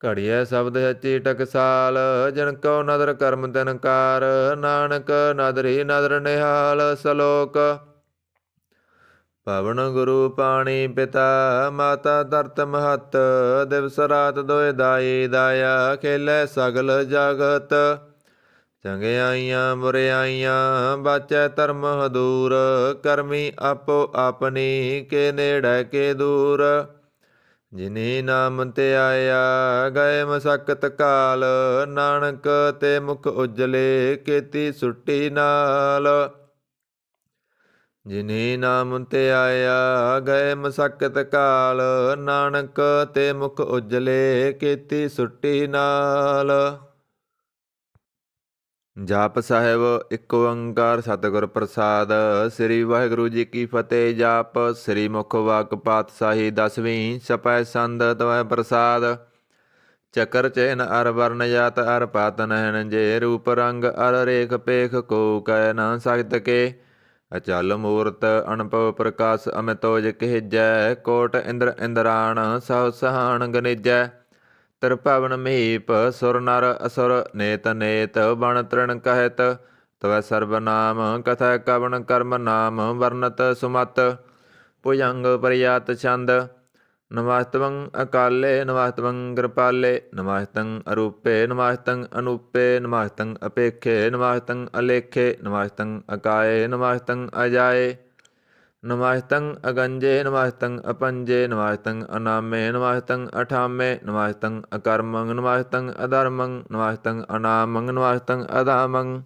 ਘੜੀਐ ਸ਼ਬਦ ਸੱਚੀ ਟਕਸਾਲ ਜਿਨ ਕਉ ਨਦਰ ਕਰਮ ਤਿਨਕਾਰ। ਨਾਨਕ ਨਦਰੀ ਨਦਰ ਨਿਹਾਲ। ਸਲੋਕ ਪਵਨ ਗੁਰੂ ਪਾਣੀ ਪਿਤਾ ਮਾਤਾ ਧਰਤ ਮਹਤ। ਦਿਵਸ ਰਾਤ ਦੋਇ ਦਾਈ ਦਾਇਆ ਖੇਲੇ ਸਗਲ ਜਗਤ। ਚੰਗਿਆਈਆਂ ਬੁਰਿਆਈਆਂ ਬਾਚੈ ਧਰਮ ਹਦੂਰ। ਕਰਮੀ ਆਪੋ ਆਪਣੀ ਕੇ ਨੇੜੇ ਕੇ ਦੂਰ। ਜਿਨੀ ਨਾਮ ਧਿਆਇਆ ਗਏ ਮਸਕਤ ਕਾਲ। ਨਾਨਕ ਤੇ ਮੁਖ ਉਜਲੇ ਕੀਤੀ ਸੁੱਟੀ ਨਾਲ। ਜਿਨੀ ਨਾਮ ਧਿਆਇਆ ਗਏ ਮਸਕਤ ਕਾਲ। ਨਾਨਕ ਤੇ ਮੁਖ ਉਜਲੇ ਕੀਤੀ ਸੁੱਟੀ ਨਾਲ। ਜਾਪ ਸਾਹਿਬ ਇੱਕ ਓੰਕਾਰ ਸਤਿਗੁਰ ਪ੍ਰਸਾਦ। ਸ੍ਰੀ ਵਾਹਿਗੁਰੂ ਜੀ ਕੀ ਫਤਿਹ। ਜਾਪ ਸ੍ਰੀ ਮੁਖ ਵਾਕ ਪਾਤਸ਼ਾਹੀ ਦਸਵੀਂ ਛਪੈ ਸੰਦ ਤਵੈ ਪ੍ਰਸਾਦ। ਚੱਕਰ ਚਿਨ ਅਰ ਵਰਨ ਜਾਤ ਅਰ ਪਾਤ ਨਹਿਣ ਜੇ। ਰੂਪ ਰੰਗ ਅਰ ਰੇਖ ਪੇਖ ਕੋ ਕਹਿ ਨਾ ਸਕਤ ਕੇ। ਅਚਲ ਮੂਰਤ ਅਨਭਵ ਪ੍ਰਕਾਸ਼ ਅਮਿਤੋਜ ਕਹਿਜੈ। ਕੋਟ ਇੰਦਰ ਇੰਦਰਾਣ ਸਹੁ ਸਹਾਣ ਗਨੇਜੈ। ਤ੍ਰਿਭਵਨ ਮਹੀਪ ਸੁਰ ਨਰ ਅਸੁਰ ਨੇਤ ਨੇਤ ਬਣ ਤ੍ਰਿਣ ਕਹਿਤ। ਤਵੈ ਸਰਬ ਨਾਮ ਕਥੈ ਕਵਣ ਕਰਮ ਨਾਮ ਵਰਨਤ ਸੁਮਤ। ਭੁਜੰਗ ਪ੍ਰਿਆਤ ਛੰਦ ਨਮਸਤਵੰ ਅਕਾਲੇ ਨਮਸਤਵੰ ਕਿਰਪਾਲੇ ਨਮਸਤੰ ਅਰੂਪੇ ਨਮਸਤੰ ਅਨੂਪੇ ਨਮਸਤੰ ਅਪੇਖੇ ਨਮਸਤੰ ਅਲੇਖੇ ਨਮਸਤੰ ਅਕਾਏ ਨਮਸਤੰ ਅਜਾਏ ਨਮਸਤੰ ਅਗੰਜੇ ਨਮਸਤੰ ਅਪੰਜੇ ਨਮਸਤੰ ਅਨਾਮੇ ਨਮਸਤੰ ਅਠਾਮੇ ਨਮਸਤੰ ਅਕਰਮੰ ਨਮਸਤੰ ਅਧਰਮੰ ਨਮਸਤੰ ਅਨਾਮੰ ਨਮਸਤੰ ਅਧਾਮੰ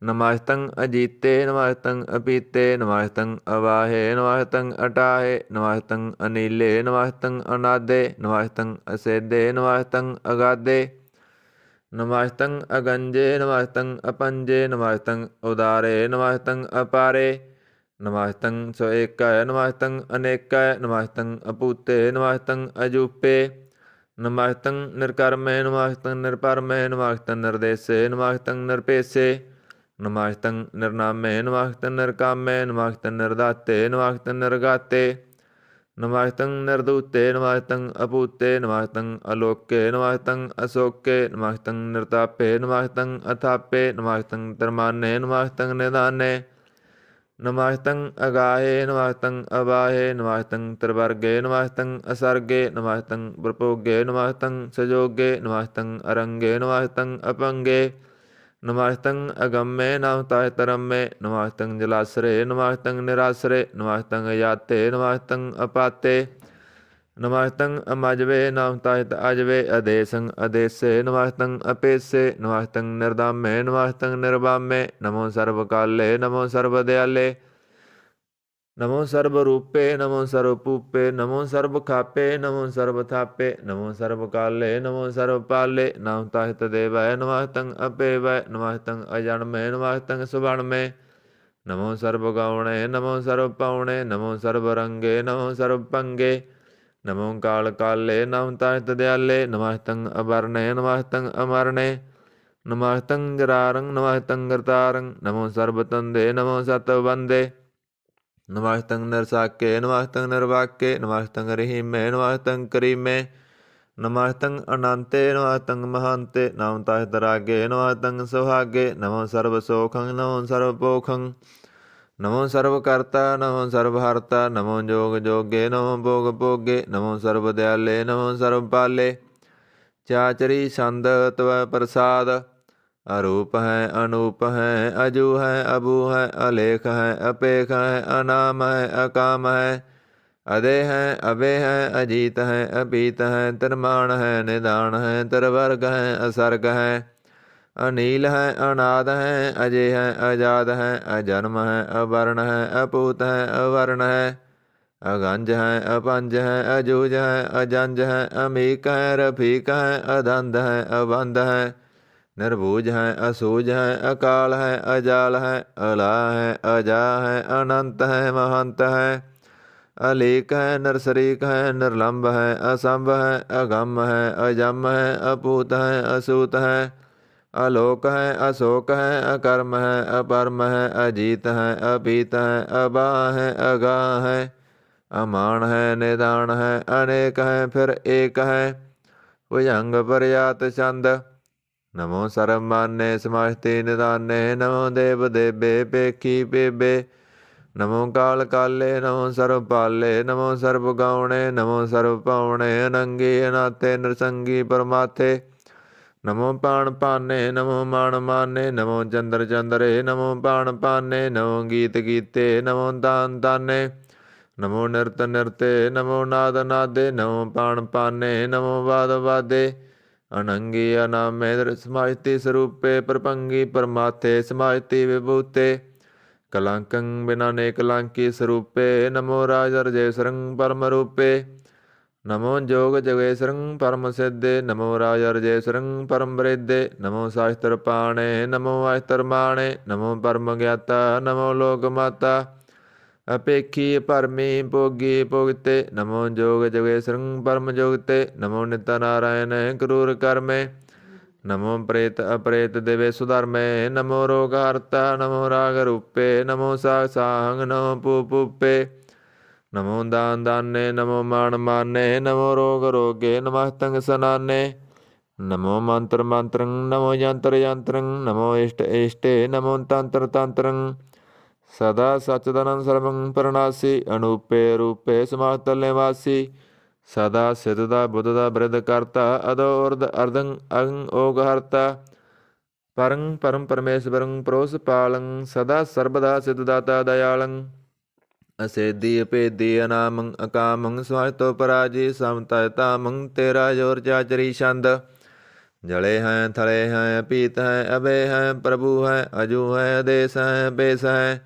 ਨਮਸਤੰ ਅਜੀਤੇ ਨਮਸਤੰ ਅਪੀਤੇ ਨਮਸਤੰ ਅਵਾਹੇ ਨਮਸਤੰ ਅਟਾਹੇ ਨਮਸਤੰ ਅਨੀਲੇ ਨਮਸਤੰ ਅਨਾਦੇ ਨਮਸਤੰ ਅਸੇਦੇ ਨਮਸਤੰ ਅਗਾਦੇ ਨਮਸਤੰ ਅਗੰਜੇ ਨਮਸਤੰ ਅਪੰਜੇ ਨਮਸਤੰ ਉਦਾਰੇ ਨਮਸਤੰ ਅਪਾਰੇ ਨਮਸਤੰ ਸੋ ਏਕੈ ਨਮਸਤੰ ਅਨੇਕੈ ਨਮਸਤੰ ਅਪੂਤੇ ਨਮਸਤੰ ਅਜੂਪੇ ਨਮਸਤੰ ਨਿਰਕਰਮੇ ਨਮਸਤੰ ਨਿਰਪਰਮੇ ਨਮਸਤੰ ਨਿਰਦੇਸੇ ਨਮਸਤੰ ਨਿਰਪੇਸੇ ਨਮਸਤੰ ਨਿਰਨਾਮੇ ਨਮਸਤੰ ਨਿਰਕਾਮੇ ਨਮਸਤੰ ਨਿਰਦਾਤੇ ਨਮਸਤੰ ਨਿਰਗਾਤੇ ਨਮਸਤੰ ਨਿਰਦੂਤੇ ਨਮਸਤੰ ਅਪੂਤੇ ਨਮਸਤੰ ਅਲੋਕੇ ਨਮਸਤੰ ਅਸੋਕੇ ਨਮਸਤੰ ਨਿਰਤਾਪੇ ਨਮਸਤੰ ਅਥਾਪੇ ਨਮਸਤੰ ਧਰਮਾਨੇ ਨਮਸਤੰ ਨਿਦਾਨੇ ਨਮਸਤੰ ਅਗਾਹੇ ਨਮਸਤੰ ਅਬਾਹੇ ਨਮਸਤੰ ਤ੍ਰਿਵਰਗੇ ਨਮਸਤੰ ਅਸਰਗੇ ਨਮਸਤੰ ਪ੍ਰਭੋਗੇ ਨਮਸਤੰ ਸਜੋਗੇ ਨਮਸਤੰ ਅਰੰਗੇ ਨਮਸਤੰ ਅਪੰਗੇ ਨਮਸਤੰ ਅਗੰਮੇ ਨਮਸਤੰ ਤਰੰਮੇ ਨਮਸਤੰ ਜਲਾਸਰੇ ਨਮਸਤੰ ਨਿਰਾਸਰੇ ਨਮਸਤੰ ਅਜਾਤੇ ਨਮਸਤੰ ਅਪਾਤੇ ਨਮਸਤੰ ਅਮਜਵੇ ਨਮਸਤੰ ਅਜਵੇ ਅਦੇਸੰ ਅਦੇਸੇ ਨਮਸਤੰ ਅਪੇਸੇ ਨਮਸਤੰ ਨਿਰਦਾਮੇ ਨਮਸਤੰ ਨਿਰਵਾਮੇ ਨਮੋ ਸਰਵਕਾਲੇ ਨਮੋ ਸਰਵਦਿਆਲੇ ਨਮੋ ਸਰਬ ਰੂਪੇ ਨਮੋ ਸਰਬ ਭੂਪੇ ਨਮੋ ਸਰਬ ਖਾਪੇ ਨਮੋ ਸਰਬ ਥਾਪੇ ਨਮੋ ਸਰਬ ਕਾਲੇ ਨਮੋ ਸਰਬ ਪਾਲੇ ਨਮਸਤੰ ਤਦੇਵੈ ਨਮਸਤੰ ਅਪੇਵੈ ਨਮਸਤੰ ਅਜਨਮੇ ਨਮਸਤੰ ਸੁਬਣਮੇ ਨਮੋ ਸਰਬ ਗਾਉਣੇ ਨਮੋ ਸਰਬ ਪਾਉਣੇ ਨਮੋ ਸਰਬ ਰੰਗੇ ਨਮੋ ਸਰਬ ਪੰਗੇ ਨਮੋ ਕਾਲ ਕਾਲੇ ਨਮਸਤੰ ਤਦਿਆਲੇ ਨਮਸਤੰ ਅਵਰਣੇ ਨਮਸਤੰ ਅਮਰਣੇ ਨਮਸਤੰ ਜਰਾਰੰ ਨਮਸਤੰ ਕਰਤਾਰੰ ਨਮੋ ਸਰਬ ਤੰਦੇ ਨਮੋ ਸਤ ਬੰਦੇ ਨਮਸਤੰ ਨਿਰਸਾਕੇ ਨਮਸਤੰ ਨਿਰਵਾਕੇ ਨਮਸਤੰ ਰਹੀਮੇ ਨਮਸਤੰ ਕਰੀਮੇ ਨਮਸਤੰ ਅਨੰਤੇ ਨਮਸਤੰ ਮਹੰਤੇ ਨਮਸਤੰ ਤਰਾਗੇ ਨਮਸਤੰ ਸੁਹਾਗੇ ਨਮੋ ਸਰਬ ਸੋਖੰ ਨਮੋ ਸਰਬ ਪੋਖੰ ਨਮੋ ਸਰਬ ਕਰਤਾ ਨਮੋ ਸਰਬ ਹਰਤਾ ਨਮੋ ਜੋਗ ਜੋਗੇ ਨਮੋ ਭੋਗ ਭੋਗੇ ਨਮੋ ਸਰਬ ਦਿਆਲੇ ਨਮੋ ਸਰਬ ਪਾਲੇ ਚਾਚਰੀ ਛੰਦ ਤਵੈ ਪ੍ਰਸਾਦ ਅਰੂਪ ਹੈ ਅਨੂਪ ਹੈ ਅਜੂ ਹੈ ਅਬੂ ਹੈ ਅਲੇਖ ਹੈ ਅਪੇਖ ਹੈ ਅਨਾਮ ਹੈ ਅਕਾਮ ਹੈ ਅਦੇ ਹੈ ਅਬੇ ਹੈ ਅਜੀਤ ਹੈ ਅਪੀਤ ਹੈ ਤਿਰਮਾਣ ਹੈ ਨਿਦਾਨ ਹੈ ਤਿਰਵਰਗ ਹੈ ਅਸਰਗ ਹੈ ਅਨੀਲ ਹੈ ਅਨਾਦ ਹੈ ਅਜੇ ਹੈ ਅਜਾਦ ਹੈ ਅਜਨਮ ਹੈ ਅਵਰਨ ਹੈ ਅਪੂਤ ਹੈ ਅਵਰਨ ਹੈ ਅਗੰਜ ਹੈ ਅਪੰਜ ਹੈ ਅਜੂਜ ਹੈ ਅਜੰਜ ਹੈ ਅਮੀਕ ਹੈ ਰਫੀਕ ਹੈ ਅਦੰਦ ਹੈ ਅਬੰਦ ਹੈ ਨਿਰਭੂਜ ਹੈ ਅਸੂਜ ਹੈ ਅਕਾਲ ਹੈ ਅਜਾਲ ਹੈ ਅਲਾ ਹੈ ਅਜਾ ਹੈ ਅਨੰਤ ਹੈ ਮਹੰਤ ਹੈ ਅਲੇਕ ਹੈ ਨਿਰਸਰੀਕ ਹੈ ਨਿਰਲੰਭ ਹੈ ਅਸੰਭ ਹੈ ਅਗੰਮ ਹੈ ਅਜਮ ਹੈ ਅਪੂਤ ਹੈ ਅਸੂਤ ਹੈ ਅਲੋਕ ਹੈ ਅਸ਼ੋਕ ਹੈ ਅਕਰਮ ਹੈ ਅਪਰਮ ਹੈ ਅਜੀਤ ਹੈ ਅਪੀਤ ਹੈ ਅਬਾ ਹੈ ਅਗਾ ਹੈ ਅਮਾਨ ਹੈ ਨਿਦਾਨ ਹੈ ਅਨੇਕ ਹੈ ਫਿਰ ਏਕ ਹੈ ਭੁਜੰਗ ਪਰਿਆਤ ਛੰਦ ਨਮੋ ਸਰਬ ਮਾਨੇ ਸਮਸਤੀ ਨਿਦਾਨੇ ਨਮੋ ਦੇਵ ਦੇਬੇ ਪੇਖੀ ਪੇਬੇ ਨਮੋ ਕਾਲ ਕਾਲੇ ਨਮੋ ਸਰਬ ਪਾਲੇ ਨਮੋ ਸਰਬ ਗਾਉਣੇ ਨਮੋ ਸਰਬ ਪਾਉਣੇ ਅਨੰਗੀ ਅਨਾਤੇ ਨਿਰਸੰਗੀ ਪਰਮਾਥੇ ਨਮੋ ਪਾਣ ਪਾਨੇ ਨਮੋ ਮਾਣ ਮਾਨੇ ਨਮੋ ਚੰਦਰ ਚੰਦਰੇ ਨਮੋ ਪਾਣ ਪਾਨੇ ਨਮੋ ਗੀਤ ਗੀਤੇ ਨਮੋ ਦਾਨ ਦਾਨੇ ਨਮੋ ਨਿਰਤ ਨਿਰਤੇ ਨਮੋ ਨਾਦ ਨਾਦੇ ਨਮੋ ਪਾਣ ਪਾਨੇ ਨਮੋ ਵਾਦ ਵਾਦੇ ਅਨੰਗੀ ਅਨਾਮੇ ਸਮਾਜਤੀ ਸਰੂਪੇ ਪ੍ਰਪੰਗੀ ਪਰਮਾਥੇ ਸਮਾਜਤੀ ਵਿਭੂਤੇ ਕਲੰਕੰ ਬਿਨਾ ਨੇ ਕਲੰਕੀ ਸਰੂਪੇ ਨਮੋ ਰਾਜ ਰਜੇ ਸਰੰ ਪਰਮ ਰੂਪੇ ਨਮੋ ਜੋਗ ਜਗੇਸਰੰ ਪਰਮ ਸਿੱਧੇ ਨਮੋ ਰਾਜ ਰਜੇ ਸਰੰ ਪਰਮ ਬ੍ਰਿਧੇ ਨਮੋ ਸ਼ਾਸਤਰ ਪਾਣੇ ਨਮੋ ਅਸਤਰ ਮਾਣੇ ਨਮੋ ਪਰਮ ਗਿਆਤਾ ਨਮੋ ਲੋਕ ਮਾਤਾ ਅਪੇਖੀ ਪਰਮੀ ਭੋਗੀ ਭੋਗਤੇ ਨਮੋ ਜੋਗ ਜਗੇਸਰੰ ਪਰਮ ਜੋਗਤੇ ਨਮੋ ਨਿਤ ਨਾਰਾਇਣ ਕਰੂਰ ਕਰਮੇ ਨਮੋ ਪ੍ਰੇਤ ਅਪ੍ਰੇਤ ਦੇਵੇ ਸੁਧਰਮੇ ਨਮੋ ਰੋਗ ਹਰਤਾ ਨਮੋ ਰਾਗ ਰੂਪੇ ਨਮੋ ਸਾਹੰਗ ਨਮੋ ਪੂਪੇ ਨਮੋ ਦਾਨ ਦਾਨੇ ਨਮੋ ਮਾਣ ਮਾਨੇ ਨਮੋ ਰੋਗ ਰੋਗੇ ਨਮਸਤੰ ਸਨਾਨੇ ਨਮੋ ਮੰਤਰ ਮੰਤਰੰ ਨਮੋ ਯੰਤਰ ਯੰਤਰੰ ਨਮੋ ਇਸ਼ਟ ਇਸ਼ਟੇ ਨਮੋ ਤੰਤਰ ਤੰਤਰੰ ਸਦਾ ਸਚਦਨੰ ਸਰਵੰ ਪ੍ਰਣਾਸੀ ਅਨੂਪੇ ਰੂਪੇ ਸਮਾਤਲ ਨਿਵਾਸੀ ਸਦਾ ਸਿਧ ਦਾ ਬੁੱਧ ਦਾ ਬਿਰਧ ਕਰਤਾ ਅਦੋ ਉਰਦ ਅਰਦੰ ਅੰ ਓਗ ਹਰਤਾ ਪਰੰ ਪਰਮ ਪਰਮੇਸ਼ਵਰੰ ਪ੍ਰੋਸ ਪਾਲੰ ਸਦਾ ਸਰਬਦਾ ਸਿਧ ਦਾਤਾ ਦਇਆਲੰ ਅਸੇਦੀ ਅਭੇਦੀ ਅਨਾਮੰ ਅਕਾਮੰ ਸਵਾਇਤੋ ਪਰਾਜੀ ਸਮਤੈ ਤਾਮੰ ਤੇਰਾ ਜੋਰ ਚਾਚਰੀ ਛੰਦ ਜਲੇ ਹੈ ਥਲੇ ਹੈ ਪੀਤ ਹੈ ਅਬੇ ਹੈ ਪ੍ਰਭੂ ਹੈ ਅਜੂ ਹੈ ਅਦੇਸ ਹੈ ਬੇਸ ਹੈ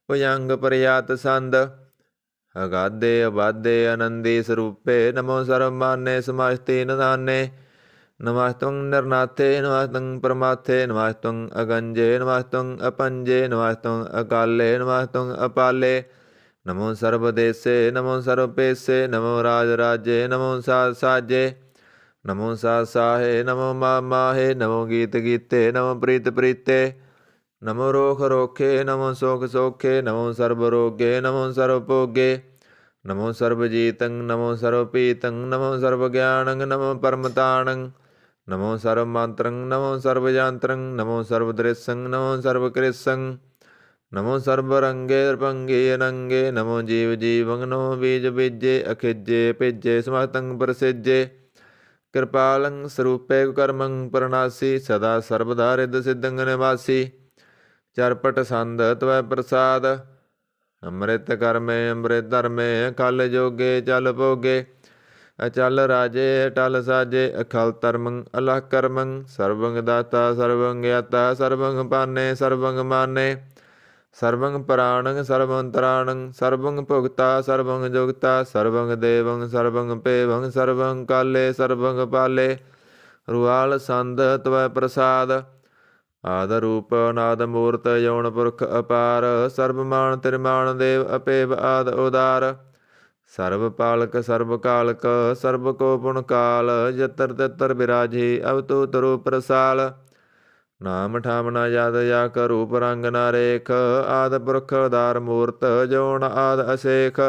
ਭੁਜੰਗ ਪ੍ਰਯਾਤ ਸੰਦ ਅਗਾਧੇ ਅਬਾਧੇ ਅਨੰਦੀ ਸਰੂਪੇ ਨਮੋ ਸਰਵਮਾਨੇ ਸਮਸਤੀ ਨਿਧਾਨੇ ਨਮਸਤੰ ਨਿਰਨਾਥੇ ਨਮਸਤੰ ਪਰਮਾਥੇ ਨਮਸਤੰ ਅਗੰਜੇ ਨਮਸਤੰ ਅਪੰਜੇ ਨਮਸਤੰ ਅਕਾਲੇ ਨਮਸਤੰ ਅਪਾਲੇ ਨਮੋ ਸਰਬਦੇਸੇ ਨਮੋ ਸਰਬਪੇਸੇ ਨਮੋ ਰਾਜ ਰਾਜੇ ਨਮੋ ਸਾਜ ਸਾਜੇ ਨਮੋ ਸਾਜ ਸਾਹੇ ਨਮੋ ਮਾਹੇ ਨਮੋ ਗੀਤ ਗੀਤੇ ਨਮੋ ਪ੍ਰੀਤ ਪ੍ਰੀਤੇ ਨਮੋ ਰੋਖ ਰੋਖੇ ਨਮੋ ਸੋਖ ਸੋਖੇ ਨਮੋ ਸਰਬ ਰੋਗੇ ਨਮੋ ਸਰਬ ਭੋਗੇ ਨਮੋ ਸਰਬ ਜੀਤੰ ਨਮੋ ਸਰਬ ਪੀਤੰ ਨਮੋ ਸਰਬ ਗਿਆਨੰ ਨਮੋ ਪਰਮਤਾਣੰ ਨਮੋ ਸਰਬ ਮੰਤਰੰ ਨਮੋ ਸਰਬ ਯੰਤਰੰ ਨਮੋ ਸਰਬ ਦ੍ਰਿਸੰ ਨਮੋ ਸਰਬ ਕ੍ਰਿਸੰ ਨਮੋ ਸਰਬ ਰੰਗੇ ਰਪੰਗੇ ਅਨੰਗੇ ਨਮੋ ਜੀਵ ਜੀਵੰ ਨਮੋ ਬੀਜ ਬੀਜੇ ਅਖਿਜੇ ਭੇਜੇ ਸਮਤੰ ਪ੍ਰਸਿਜੇ ਕਿਰਪਾਲੰ ਸਰੂਪੇ ਕਰਮੰ ਪਰਨਾਸੀ ਸਦਾ ਸਰਬਦਾ ਰਿਦ ਸਿद्धੰ ਨਿਵਾਸੀ ਚਰਪਟ ਸੰਦ ਤਵੈ ਪ੍ਰਸਾਦ ਅੰਮ੍ਰਿਤ ਕਰਮੇ ਅੰਮ੍ਰਿਤ ਧਰਮੇ ਅਕਲ ਜੋਗੇ ਚਲ ਭੋਗੇ ਅਚਲ ਰਾਜੇ ਅਟਲ ਸਾਜੇ ਅਖਲ ਧਰਮੰ ਅਲਹ ਕਰਮੰ ਸਰਬੰਗ ਦਾਤਾ ਸਰਬੰਗ ਗਿਆਤਾ ਸਰਬੰਗ ਪਾਨੇ ਸਰਬੰਗ ਮਾਨੇ ਸਰਬੰਗ ਪ੍ਰਾਣੰ ਸਰਬੰਤਰਾਣੰ ਸਰਬੰਗ ਭੁਗਤਾ ਸਰਬੰਗ ਜੁਗਤਾ ਸਰਬੰਗ ਦੇਵੰ ਸਰਬੰਗ ਭੇਵੰ ਸਰਬੰਗ ਕਾਲੇ ਸਰਬੰਗ ਪਾਲੇ ਰੁਆਲ ਸੰਦ ਤਵੈ ਪ੍ਰਸਾਦ ਆਦ ਰੂਪ ਅਨਾਦ ਮੂਰਤ ਯੋਨ ਪੁਰਖ ਅਪਾਰ ਸਰਬ ਮਾਨ ਤਿਰਮਾਨ ਦੇਵ ਅਪੇਵ ਆਦ ਉਦਾਰ ਸਰਬ ਪਾਲਕ ਸਰਬ ਕਾਲਕ ਸਰਬ ਕੋ ਪੁਨ ਕਾਲ ਜਤਰ ਤਤਰ ਬਿਰਾਜੀ ਅਵਤੂਤ ਰੂਪ ਰਸਾਲ ਨਾਮ ਠਾਮ ਨਾ ਯਾਦ ਜਾ ਕਰ ਰੂਪ ਰੰਗ ਨਾ ਰੇਖ ਆਦ ਪੁਰਖ ਉਦਾਰ ਮੂਰਤ ਜੋਨ ਆਦ ਅਸੇਖ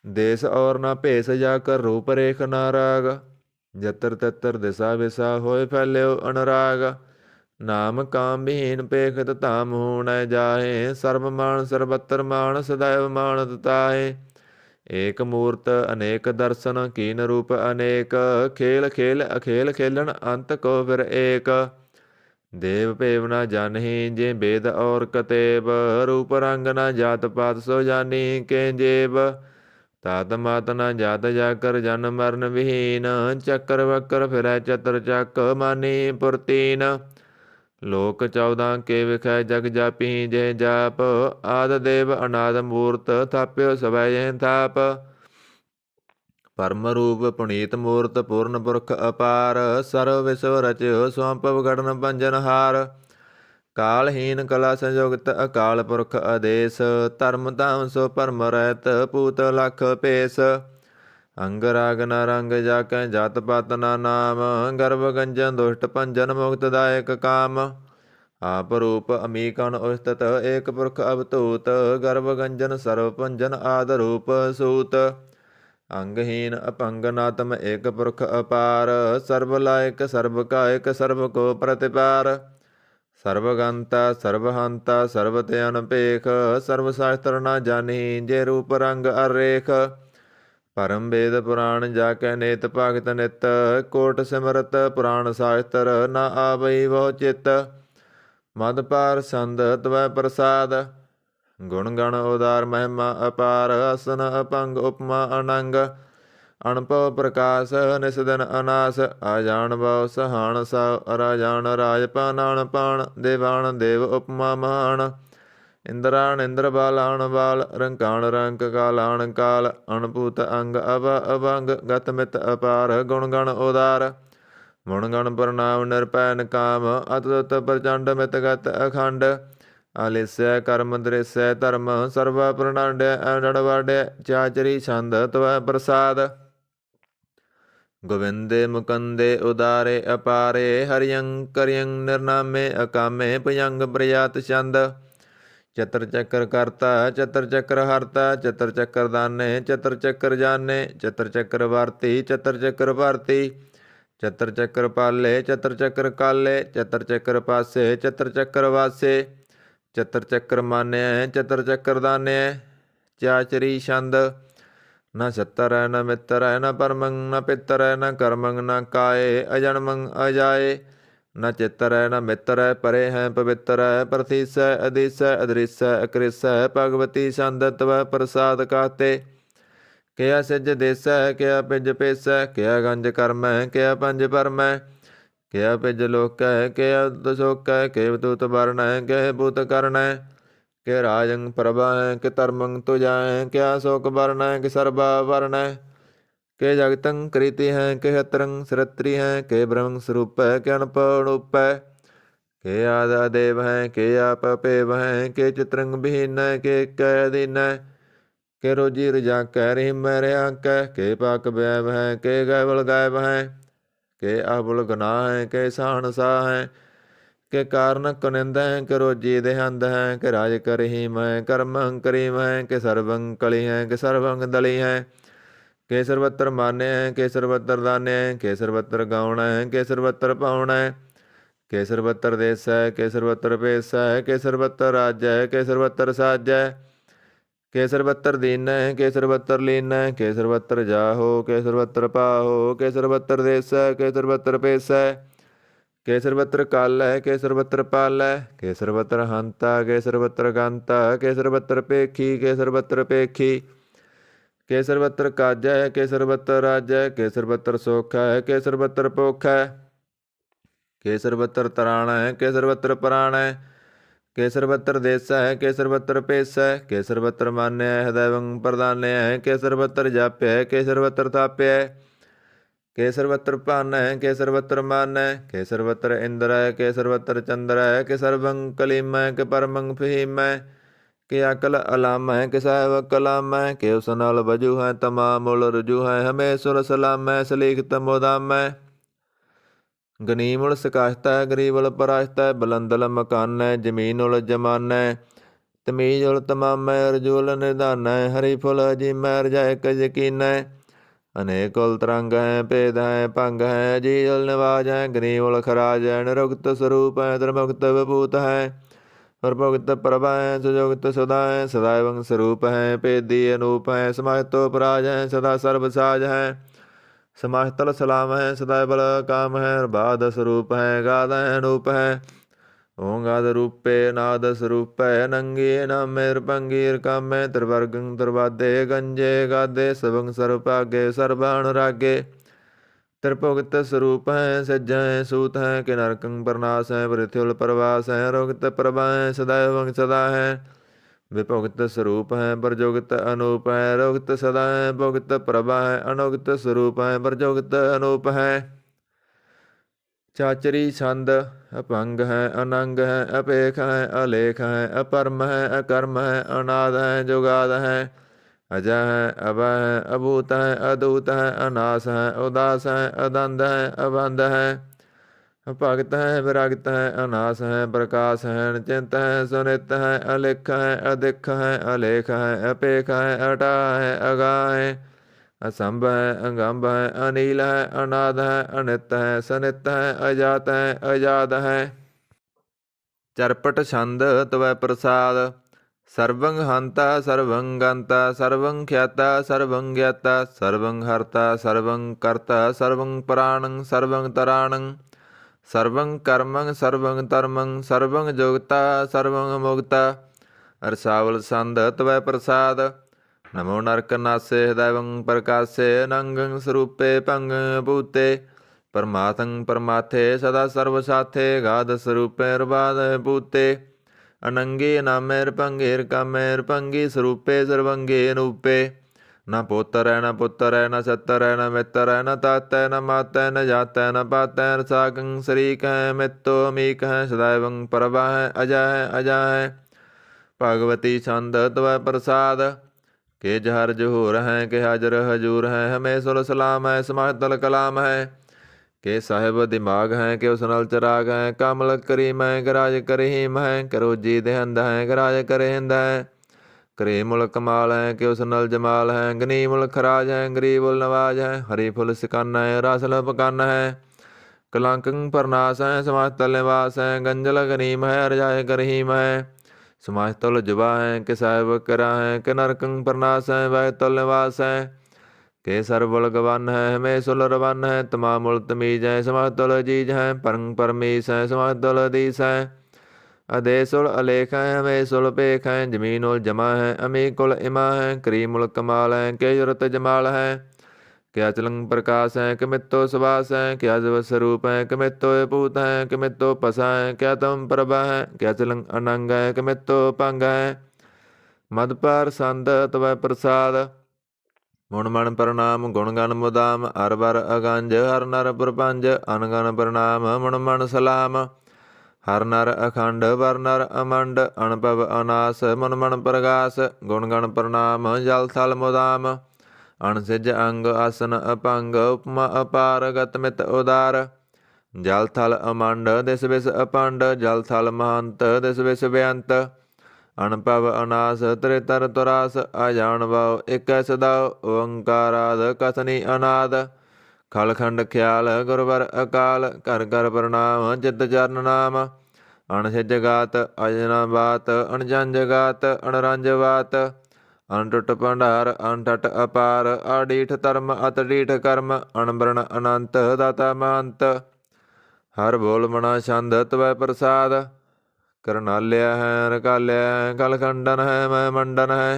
ਦੇਸ ਔਰ ਨਾ ਭੇਸ ਜਾ ਕਰ ਰੂਪ ਰੇਖ ਨਾ ਰਾਗ ਜਤਰ ਤਤਰ ਦਿਸਾ ਵਿਸਾ ਹੋਏ ਫੈਲਿਓ ਅਨਰਾਗ ਨਾਮ ਕਾਮ ਵਿਹੀਨ ਪੇਖਤ ਧਾਮ ਹੋਣੈ ਜਾਹੇ ਸਰਬ ਮਾਨ ਸਰਬੱਤਰ ਮਾਨ ਸदैव ਮਾਨਤ ਤਾਹੇ ਏਕ ਮੂਰਤ ਅਨੇਕ ਦਰਸ਼ਨ ਕੀਨ ਰੂਪ ਅਨੇਕ ਖੇਲ ਖੇਲ ਅਖੇਲ ਖੇਲਣ ਅੰਤ ਕੋ ਫਿਰ ਏਕ ਦੇਵ ਭੇਵ ਨਾ ਜਾਨਹੀ ਜੇ ਬੇਦ ਔਰ ਕਤੇਬ ਰੂਪ ਰੰਗ ਨਾ ਜਾਤ ਪਾਤ ਸੋ ਜਾਨੀ ਕੇ ਜੇਬ ਤਾਤ ਮਾਤ ਨਾ ਜਾਤ ਜਾ ਕਰ ਜਨ ਮਰਨ ਵਿਹੀਨ ਚੱਕਰ ਵਕਰ ਫਿਰੈ ਚਤਰ ਚੱਕ ਮਾਨੀ ਪੁਰਤੀਨ ਲੋਕ 14 ਕੇ ਵਿਖੈ ਜਗ ਜਾਪੀ ਜੇ ਜਾਪ ਆਦ ਦੇਵ ਅਨਾਦ ਮੂਰਤ ਥਾਪਿਓ ਸਭੈ ਜੈ ਥਾਪ ਪਰਮ ਰੂਪ ਪੁਨੀਤ ਮੂਰਤ ਪੂਰਨ ਪੁਰਖ ਅਪਾਰ ਸਰਵ ਵਿਸਵ ਰਚਿਓ ਸਵੰਪਵ ਗੜਨ ਪੰਜਨ ਹਾਰ ਕਾਲਹੀਨ ਕਲਾ ਸੰਯੁਗਤ ਅਕਾਲ ਪੁਰਖ ਆਦੇਸ ਧਰਮ ਧਾਮ ਸੋ ਪਰਮ ਰਹਿਤ ਪੂਤ ਲਖ ਭੇਸ ਅੰਗ ਰਾਗ ਨਾ ਰੰਗ ਜਾ ਕੈ ਜਾਤ ਪਾਤ ਨਾ ਨਾਮ ਗਰਭ ਗੰਜਨ ਦੁਸ਼ਟ ਭੰਜਨ ਮੁਕਤ ਦਾਇਕ ਕਾਮ ਆਪ ਰੂਪ ਅਮੀਕਣ ਉਸਤਤ ਏਕ ਪੁਰਖ ਅਵਤੂਤ ਗਰਭ ਗੰਜਨ ਸਰਵ ਭੰਜਨ ਆਦ ਰੂਪ ਸੂਤ ਅੰਗਹੀਨ ਅਪੰਗ ਨਾਤਮ ਏਕ ਪੁਰਖ ਅਪਾਰ ਸਰਬ ਲਾਇਕ ਸਰਬ ਕਾਇਕ ਸਰਬ ਕੋ ਪ੍ਰਤਿਪਾਰ ਸਰਬਗੰਤਾ ਸਰਬਹੰਤਾ ਸਰਬ ਤੇ ਅਨਪੇਖ ਸਰਬ ਸ਼ਾਸਤਰ ਨਾ ਜਾਣੀ ਜੇ ਰੂਪ ਰੰਗ ਅਰੇਖ ਪਰਮ ਵੇਦ ਪੁਰਾਣ ਜਾ ਕੈ ਨੇਤ ਭਗਤ ਨਿਤ ਕੋਟ ਸਿਮਰਤ ਪੁਰਾਣ ਸ਼ਾਸਤਰ ਨਾ ਆਵਈ ਬਹੁ ਚਿਤ ਮਦ ਪਾਰ ਸੰਦ ਤਵੈ ਪ੍ਰਸਾਦ ਗੁਣ ਗਣ ਉਦਾਰ ਮਹਿਮਾ ਅਪਾਰ ਅਸਨ ਅਪੰਗ ਉਪਮਾ ਅਨੰਗ ਅਣਭਉ ਪ੍ਰਕਾਸ਼ ਨਿਸ ਦਿਨ ਅਨਾਸ ਆ ਜਾਣ ਬਹੁ ਸਹਾਣ ਸਾ ਰਾਜਾਨ ਰਾਜ ਪਾਨਾਣ ਪਾਣ ਦੇਵਾਨ ਦੇਵ ਉਪਮਾ ਮਹਾਨ ਇੰਦਰਾਣ ਇੰਦਰ ਬਾਲਾਣ ਬਾਲ ਰੰਕਾਣ ਰੰਕ ਕਾਲਾਣ ਕਾਲ ਅਣਭੂਤ ਅੰਗ ਅਭ ਅਭੰਗ ਗਤ ਮਿਤ ਅਪਾਰ ਗੁਣ ਗਣ ਉਦਾਰ ਮੁਣ ਗਣ ਪ੍ਰਣਾਮ ਨਿਰਭੈ ਨਕਾਮ ਅਤੁਤ ਪ੍ਰਚੰਡ ਮਿਤ ਗਤ ਅਖੰਡ ਆਲਿਸੈ ਕਰਮ ਦ੍ਰਿਸੈ ਧਰਮ ਸਰਵਾ ਪ੍ਰਣਾਂਡੈ ਅਡੜ ਵਾਡੈ ਚਾਚਰੀ ਛੰਦ ਤਵੈ ਪ੍ਰਸਾਦ ਗੋਵਿੰਦੇ ਮੁਕੰਦੇ ਉਦਾਰੇ ਅਪਾਰੇ ਹਰਿਯੰ ਕਰਿਯੰ ਨਿਰਨਾਮੇ ਅਕਾਮੇ ਭਯੰਗ ਪ੍ਰਯਾਤ ਛੰਦ ਚਤਰ ਚੱਕਰ ਕਰਤਾ ਚਤਰ ਚੱਕਰ ਹਰਤਾ ਚਤਰ ਚੱਕਰ ਦਾਨੇ ਚਤਰ ਚੱਕਰ ਜਾਨੇ ਚਤਰ ਚੱਕਰ ਵਰਤੀ ਚਤਰ ਚੱਕਰ ਭਰਤੀ ਚਤਰ ਚੱਕਰ ਪਾਲੇ ਚਤਰ ਚੱਕਰ ਕਾਲੇ ਚਤਰ ਚੱਕਰ ਪਾਸੇ ਚਤਰ ਚੱਕਰ ਵਾਸੇ ਚਤਰ ਚੱਕਰ ਮਾਨਿਆ ਚਤਰ ਚੱਕਰ ਦਾਨਿਆ ਚਾਚਰੀ ਛੰਦ न छत्तर न मित्र न परमं न पितर न कर्मं न काये अजन्मं अजाए न चित्र न मित्र परे हैं पवित्र प्रतीस अदिस अदृश अकृस भगवती छंद तव प्रसाद कहते किया सिज देस किया पिज पेस किया गंज कर्म किया पंज परम किया पिज लोक किया दुशोक के दूत वर्ण के भूत कर्ण के राजं प्रभा के धर्मं तुजाए क्या शोक वर्ण के सर्वा वर्ण के जगतं कृति हैं के हत्रं सृत्री हैं के ब्रह्म स्वरूप है के अनपणूप है के आदा देव हैं के आप पेव हैं के चित्रंग विहीन के अधीन के रोजी रजा कह रही मेरे अंक के पाक वैव हैं के गैबल गायब हैं के आबुल गुनाह हैं के सहनसा हैं के कारण कुनिंद हैं के रोजी देहंद हैं के राज करही मैं कर्म करीम हैं के सर्वं कली हैं के सर्वंग दली हैं के सर्वत्र मान्य है के सर्वत्र दान्य है के सर्वत्र गौण है के सर्वत्र पाउण है के सर्वत्र देश है के सर्वत्र पेश है के सर्वत्र राज्य है के सर्वत्र साज है के सर्वत्र दीन है के सर्वत्र लीन है के सर्वत्र जाहो के सर्वत्र पाहो के सर्वत्र देश है के सर्वत्र पेश है के सर्वत्र काल है के सर्वत्र पाल है के सर्वत्र हंता के सर्वत्र गंता के सर्वत्र पेखी के सर्वत्र पेखी के सर्वत्र काज है के सर्वत्र राज है के सर्वत्र सोख है के सर्वत्र पोख है के सर्वत्र तराण है के सर्वत्र प्राण है के सर्वत्र देश है के सर्वत्र पेश है के सर्वत्र मान्य है दैवं प्रदान्य है के सर्वत्र जाप्य है के सर्वत्र ताप्य है के सर्वत्र पान है के सर्वत्र मान है के सर्वत्र इंद्र है के सर्वत्र चंद्र है के सर्वं कलीम है के परमं फहीम है के अकल अलाम है के साहब कलाम है के उसनाल बजू है तमाम उल रुजू है हमें सुर सलाम है सलीख तमोदाम है गनीमुल सकाशता है गरीबुल पराशता है बुलंदल मकान है जमीन उल जमान है तमीज उल तमाम है रजूल निदान है हरी फुल अजीम है रजाए का यकीन है अनेक उल तरंग है भेद है भंग है अजीज उल निवाज है गरीब उल खराज है निरुक्त स्वरूप है धर्मुक्त विभूत है प्रभुक्त प्रभा है सुजोगत सदा है सदा एवं स्वरूप है पेदी अनूप है समाहितो पराज है सदा सर्वसाज है समाहितल सलाम है सदा बल काम है बाद स्वरूप है गाद है अनूप है ओं गाद रूपे नाद स्वरूप है नंगी नामेर पंगीर कामे त्रिवर्गं त्रिवादे गंजे गादे सबंग सर्वभागे सर्वानुरागे त्रिभुगत स्वरूप है सज्ज है सूत है कि नरकं प्रनाश है पृथ्वी प्रवास है रोगत प्रभा है सदैव सदा है विभुगत स्वरूप है प्रजोगत अनूप है रोगत सदा है भुगत प्रभा है अनोगत स्वरूप है प्रजोगत अनूप है चाचरी छंद अपंग है अनंग है अपेख है अलेख है अपरम है अकर्म है अनाद है जुगाद है अजय है अभय है अभूत है अदूत है अनास है उदास है अदंध है अबंध है भगत है विरागत है अनास है प्रकाश है निचिंत है सुनित है अलिख है अधिख है अलेख है अपेख है अटा है अगा है असंभ है अंगम्भ है अनील है अनाद है अनित है सनित है अजात है अजाद है चरपट छंद तवै प्रसाद सर्वं हंता सर्वं गंता सर्वं ख्याता सर्वं ज्ञाता सर्वं हर्ता सर्वं कर्ता सर्वं प्राणं सर्वं तराणं सर्वं कर्मं सर्वं धर्मं सर्वं जोगता सर्वं मुक्ता अरसावल छंद तवै प्रसाद नमो नरक नासे दैवं प्रकाशे नंगं स्वरूपे पंग भूते परमाथं परमाथे सदा सर्वसाथे गाद स्वरूपे बाध भूते अनंगे नामेर पंगेर कामेर पंगी स्वरूपे सर्वंगे रूपे न पोतर है न पुत्र है न सत्तर है न मित्र है न तात है न मात है न जात है न पात है साकं शरीक है मित्तो अमीक है सदैवं प्रभा है अजा है भगवती छंद तवै प्रसाद के जहर जहूर हैं के हाजर हजूर हैं हमें सुल सलाम है समातल कलाम है के साहिब दिमाग हैं के उसनल चराग हैं कामल करीम है गराज करीम है करोजी देहंद है गराज करेंद है करीमुल कमाल है के उसनल जमाल है गनीमुल खराज है गरीबुल नवाज है हरी फुल सिकाना है रासल पकान है कलांकं परनाश है समातल निवास है गंजल गनीम है रजाय करीम है समाज तुल जुबा है कि साहिब करा है कि नरकं प्रनाश है वह तुल निवास है के सरबुल गवन है हमें सुल रवन है तमा मुल तमीज है समाह तुल जीज है परंग परमीस है समाह तुल दीस है अदे सुल अलेख है हमें सुल पेख है जमीन उल जमा है अमी कुल इमा है करीम उल कमाल है के जुरत जमाल है क्या चलंग प्रकाश है कमित्तो सुवास है क्या जब स्वरूप है कमित्तो पूत है कमित्तो पसा है क्या तम प्रभा है क्या चलंग अनंग है कमित्तो पंग है मद पर संद तवै प्रसाद मुण मण प्रणाम गुण गण मुदाम हर बर अगंज हर नर प्रपंज अनगन प्रणाम मुण मण सलाम हर नर अखंड वर नर अमंड अणपव अनास मन मन प्रगास गुण गण प्रणाम जल थल मुदाम अणसिज अंग आसन अपंग उपमा अपार गत मित उदार जल थल अमंड दिस विस अपंड जल थल महंत दिस विस बेअंत अणपव अनास त्रितर तुरास अजान भाव एक सदाव ओंकाराद कथनी अनाद खलखंड ख्याल गुरवर अकाल कर कर प्रणाम चित चरण नाम अणसिज गात अजना बात अणजन जगात अणरंज बात अणटुट भंडार अणठट अपार अडीठ धर्म अतडीठ कर्म अणबरण अनंत दाता महंत हर बोल मना छंद तवै प्रसाद करनाल्या है रकाल्या है कलखंडन है मैं मंडन है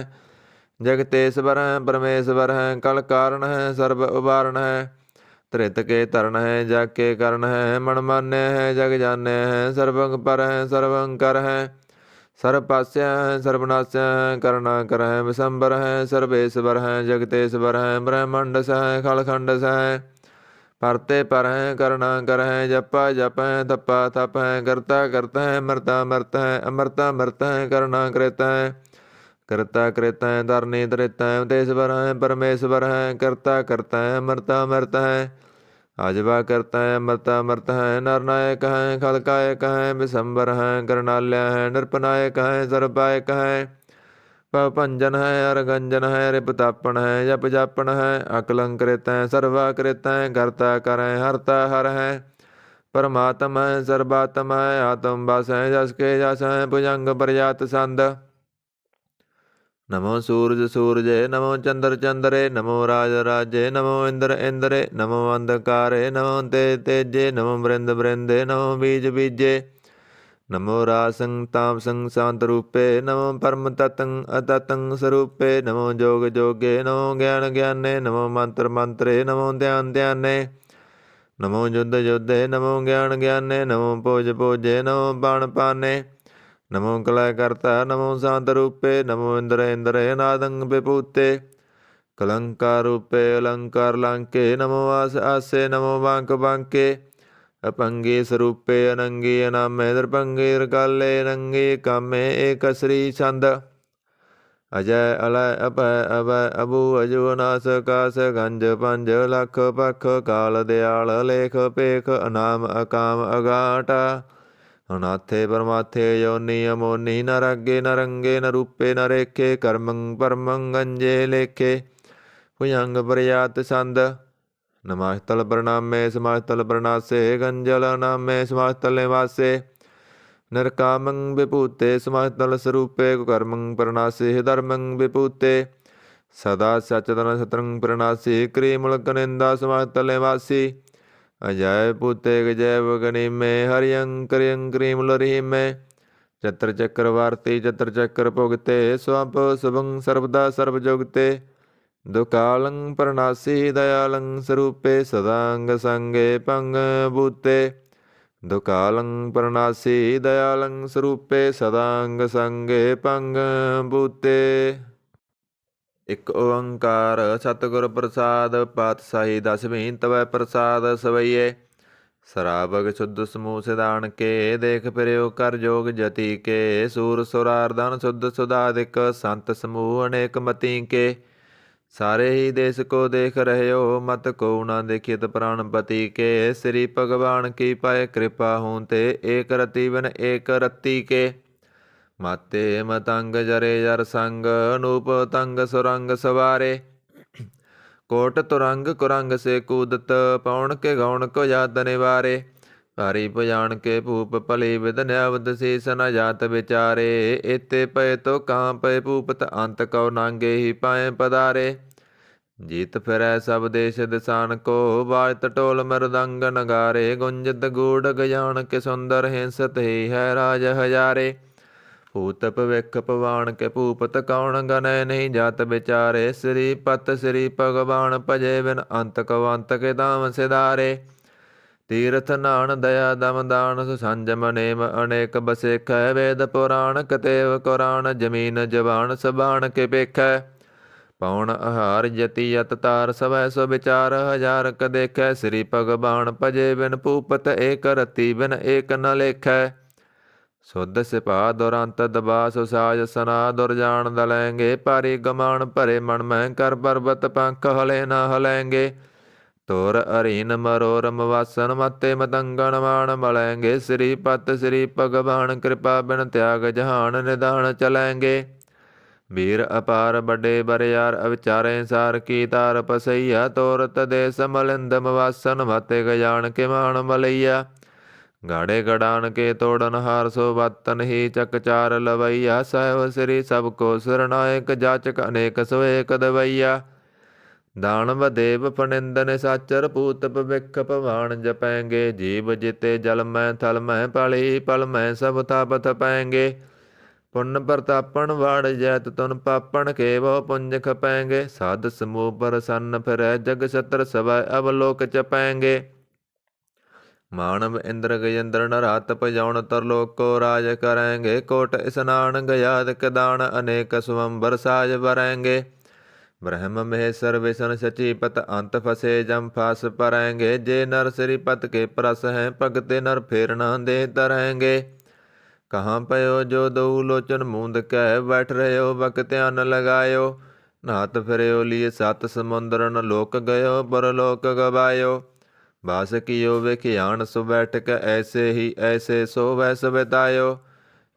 जगतेश्वर है परमेश्वर है कल कारण है सर्व उबारण है त्रित के तरण है जग के करण है मणमान्य है जग जान्य है सर्वंग पर है सर्वंकर है सर्वपास्य है सर्वनाश्य है करुणाकर है विशंबर है सर्वेश्वर है जगतेश्वर है ब्रह्मंड स है खलखंड स है परते पर है करुणा कर है जपा जप है थप्पा थप है करता करता है मरता मरता है अमरता मरता है करुणा कृत है करता कृत है धरनी धृत है देशवर है परमेश्वर है करता करता है मरता मरता है आजवा करता है मरता मरता है नरनायक है खलकायक है विशंबर है करणाल्य है नृपनायक है सर्वपायक है पवपंजन है अरगंजन है रिपतापन है जप जापन है अकलंकृत है सर्वाकृत है करता कर है हरता हर है परमात्मा है सर्वात्मा है आत्म बस है जस के जस है भुजंग प्रजात संद नमो सूरज सूरजे नमो चंद्र चंद्रे नमो राज राजे नमो इंद्र इंद्रे नमो अंधकारे नमो तेज तेजे नमो बृंद बृंदे नमो बीज बीजे नमो रासं तामसं शांत रूपे नमो परम ततं अततं स्वरूपे नमो जोग जोगे नमो ज्ञान ज्ञाने नमो मंत्र मंत्रे नमो ध्यान ध्याने नमो युद्ध युद्धे नमो ज्ञान ज्ञाने नमो पोज पोजे नमो बाण पाने नमो कलय करता नमो शांत रूपे नमो इंद्र इंद्र नादंग विभूते कलंकार रूपे अलंकार लांके नमो आस आसे नमो बांक बांके अपंगी स्वरूपे अनंगी अनामे दर्पंगी काले नंगी कामे एक श्री छंद अजय अलय अभय अभय अबू अजु अनास कास गंज पंज लख पख काल दयाल लेख पेख अनाम अकाम अगाटा अनाथे परमाथे योनि अमोनि न रगे न रंगे न रूपे न रेखे कर्मं परमं गंजे लेखे भुजंग प्रयात छंद नमस्तल प्रणामे समास्तल प्रणासे गंजल नामे समास्तल निवासे नरकामं विभूते समास्तल स्वरूपे कुकर्मं प्रणासे धर्मं विभूते सदा सचतन सतरंग प्रणासी क्रीमुलक निंदा समास्तल निवासी अजय पूते गजय गणी में हरियं करियं क्रीम लरी में चत्र चक्रवर्ती चत्र चक्र भुगते स्वप शुभं सर्वदा सर्वजोगते दुकालं प्रणासी दयालं स्वरूपे सदांग संगे पंग भूते दुकालं प्रणासी दयालं स्वरूपे सदांग संगे पंग भूते। एक ओंकार सतगुर प्रसाद पातशाही दसवीं तवै प्रसाद सवैये सराबग शुद्ध समूह सिदान के देख फिरो कर जोग जति के सूर सुरारधन शुद्ध सुधादिक संत समूह अनेक मति के सारे ही देश को देख रहे हो मत को न देखित प्राणपति के श्री भगवान की पाए कृपा होते एक रति बिन एक रति के माते मतंग जरे जर संग अनूप तंग सुरंग सवारे कोट तुरंग कुरंग से कूदत पौन के गौण को याद निवारे भारी पुजान के भूप पली विद न्यावद शीस न जात विचारे एते पय तो कहाँ पय भूपत अंत कौ नांगे ही पाए पदारे जीत फिरै सब देश दिसान को, बाजत ढोल मृदंग नगारे, गुंजत गूढ़ गजान के सुंदर हिंसत ही है राज हजारे। भूत भविख पवान के भूपत कौन, गनय नहीं जात विचारे, श्रीपत श्री भगवान भजे बिन अंत कवंत के दाम सिधारे। तीर्थ नान दया दम दान, सुसंजम नेम अनेक बसेख, वेद पुराण कतेव कुरान, जमीन जबान सबान के पेख। पौन आहार जति यत तार, सवै सो विचार हजार क देखै, श्री भगवान भजे बिन भूपत, एक रति बिन एक न लेखै। सुध सिपा दुरंत दबा, सुसाज सना दुरजान दलेंगे, पारी गमान भरे मन में, कर पर्वत पंख हले न हलेंगे। तोर अरीन मरोरम वासन, मते मतंगन मान मलेंगे, श्रीपत श्री भगवान कृपा बिन त्याग जहान निदान चलेंगे। वीर अपार बड़े बरियार, अविचारे सार की तार पसैया, तोरत देश मलिंदम वासन, मते गजान के मान मलैया। गाड़े गड़ान के तोड़न हार, सो बतन ही चकचार लवैया, सहब श्री सबको सिरनायक, जाचक अनेक सो एक दवैया। दानव देव फनिंदन साचर, पूत भविख पवान जपेंगे, जीव जिते जल में थल में, पली पल में सब थाप थपेंगे। पुन प्रतापन वाड़ जैत तुन पापन, के वो पुंज खपेंगे, साध समूह पर सन्न फिरै, जग छत्र सवै अवलोक चपेंगे। मानव इंद्र गजेंद्र नरात, पजौन तरलोक को राज करेंगे, कोट स्नान गयाद कदान, अनेक स्वंबर साज भरेंगे। ब्रह्म महेश्वर विष्णु सचिपत, अंत फसे जम फास परेंगे, जे नर श्रीपत के प्रस हैं, भगते नर फेर न दे तरेंगे। कहाँ पयो जो दो लोचन मूंद कह, बैठ रहे हो बक ध्यान लगायो, नाथ फिरयो लिए सत समुंदर, न लोक गयो परलोक गवायो। बास कियो विख्यान सो बैठक, ऐसे ही ऐसे सो वैस बितायो,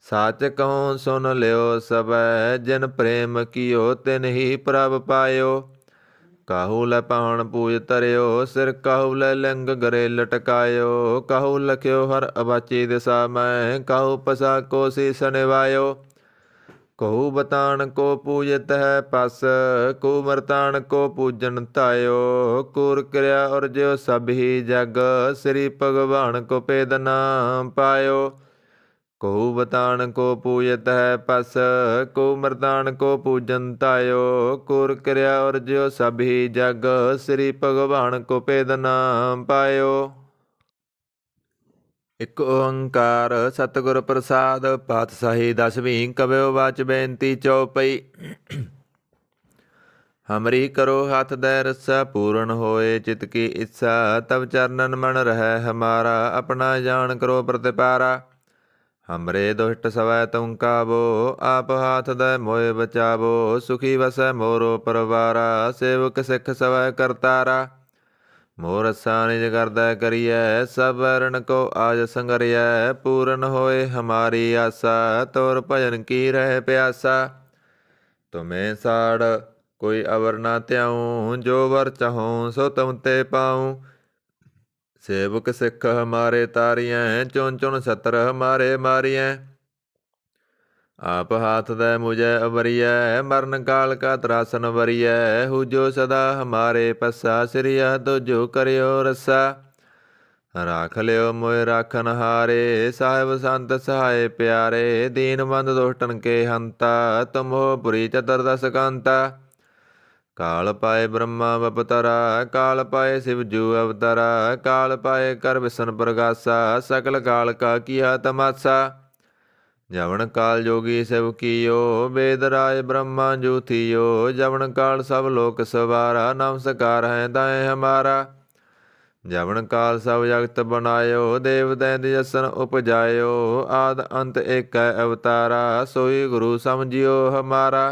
साच कहूँ सुन लियो सब, जिन प्रेम कियो तिन ही प्रभ पायो। काहू लै पाण पूज तरियो, सिर काहू लै लिंग गरे लटकायो, काहू लख्यो हर अबाची दिशा में, काहू पसा को शीस निवायो। कहू बतान को पूजत है पस, को मरतान को पूजन तायो, कूर क्रिया और जो सब ही जग, श्री भगवान को पेद नाम पायो। कहू बतान को पूजत है पस, को मरतान को पूजन तायो, कूर क्रिया और जो सब ही जग, श्री भगवान को पेद नाम पायो। इक ओंकार सतगुर प्रसाद, पातशाही दसवीं कव्यो वाच बेनती चौपई। हमरी करो हाथ दय रस्सा, पूर्ण होए चित की इच्छा, तब चरणन मन रह हमारा, अपना जान करो प्रतिपारा। हमरे दुष्ट सवै तुम काबो, आप हाथ दय मोए बचावो, सुखी वसै मोरो परवारा, सेवक सिख सवै करतारा। मोर रस्सा निज करदै करियै, सब रण को आज संगरियै, पूरन होए हमारी आशा, तोर भजन की रह प्यासा। तुम्हें साड़ कोई अवर ना त्याऊँ, जो वर चाहूँ सो तुम ते पाऊँ। सेवक सिख हमारे तारियैं, चुन चुन छत्र हमारे मारियैं। आप हाथ दे मुझे अवरियै, मरण काल का त्रासन वरियै, हुजो सदा हमारे पस्सा, श्रिया तो जो करियो रस्सा। राख लियो मोए राखन हारे, साहिब संत सहाय प्यारे, दीन बंद दुष्टन के हंता, तुम हो पुरी चतुर्दश कांता। काल पाए ब्रह्मा बपतरा, काल पाए शिव जू अवतरा, काल पाए कर विष्णु प्रगासा, सकल काल का किया तमाशा। जवन काल जोगी शिव कियो, वेद राय ब्रह्मा जू थियो, जवन काल सब लोक सवारा, नमस्कार है दाएं हमारा। जवन काल सब जगत बनायो, देव दैत जसन उपजायो, आद अंत एक अवतारा, सोई गुरु समझियो हमारा।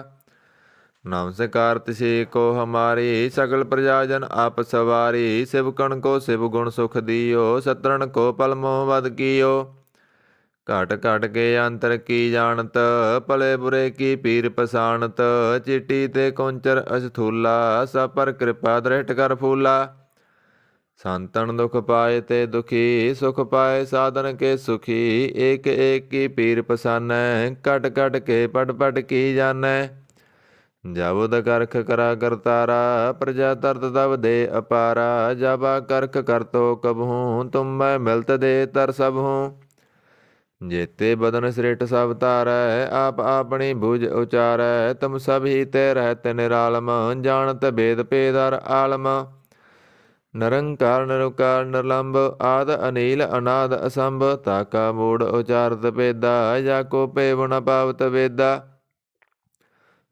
नमस्कार तिसी को हमारी, सकल प्रजाजन आप सवारी, शिवकण को शिव गुण सुख दियो, शत्रुन को पल मोह वध कियो। घट घट के अंतर की जानत, भले बुरे की पीर पसानत, चिट्टी ते कौंचर अस्थूला, सब पर कृपा दृष्ट कर फूला। संतन दुख पाए ते दुखी, सुख पाए साधन के सुखी, एक एक की पीर पसानै, कट कट के पट पट की जानै। ਜਬੁਦ ਕਰਖ ਕਰਾ ਕਰਤਾਰਾ, ਪ੍ਰਜਾ ਤਰਤ ਤਬ ਦੇ ਅਪਾਰਾ। ਜਬਾ ਕਰਖ ਕਰਤੋ ਕਬਹੂੰ, ਤੁਮ ਮੈਂ ਮਿਲਤ ਦੇ ਤਰ ਸਭਹੂੰ। ਜੇਤੇ ਬਦਨ ਸ੍ਰਿਸ਼ਟ ਸਭ ਧਾਰੈ, ਆਪ ਆਪਣੀ ਭੁਜ ਉਚਾਰੈ। ਤੁਮ ਸਭ ਹੀ ਤੇ ਰਹਿਤ ਨਿਰਾਲਮ, ਜਾਣਤ ਭੇਦ ਭੇਦਰ ਆਲਮ। ਨਿਰੰਕਾਰ ਨਿਰੁਕਾਰ ਨਿਰਲੰਭ, ਆਦ ਅਨੀਲ ਅਨਾਦ ਅਸੰਭ। ਤਾਕਾ ਮੂੜ ਉਚਾਰਤ ਭੇਦਾ, ਜਾ ਕੋ ਭੇਵ ਨ ਪਾਵਤ ਵੇਦਾ।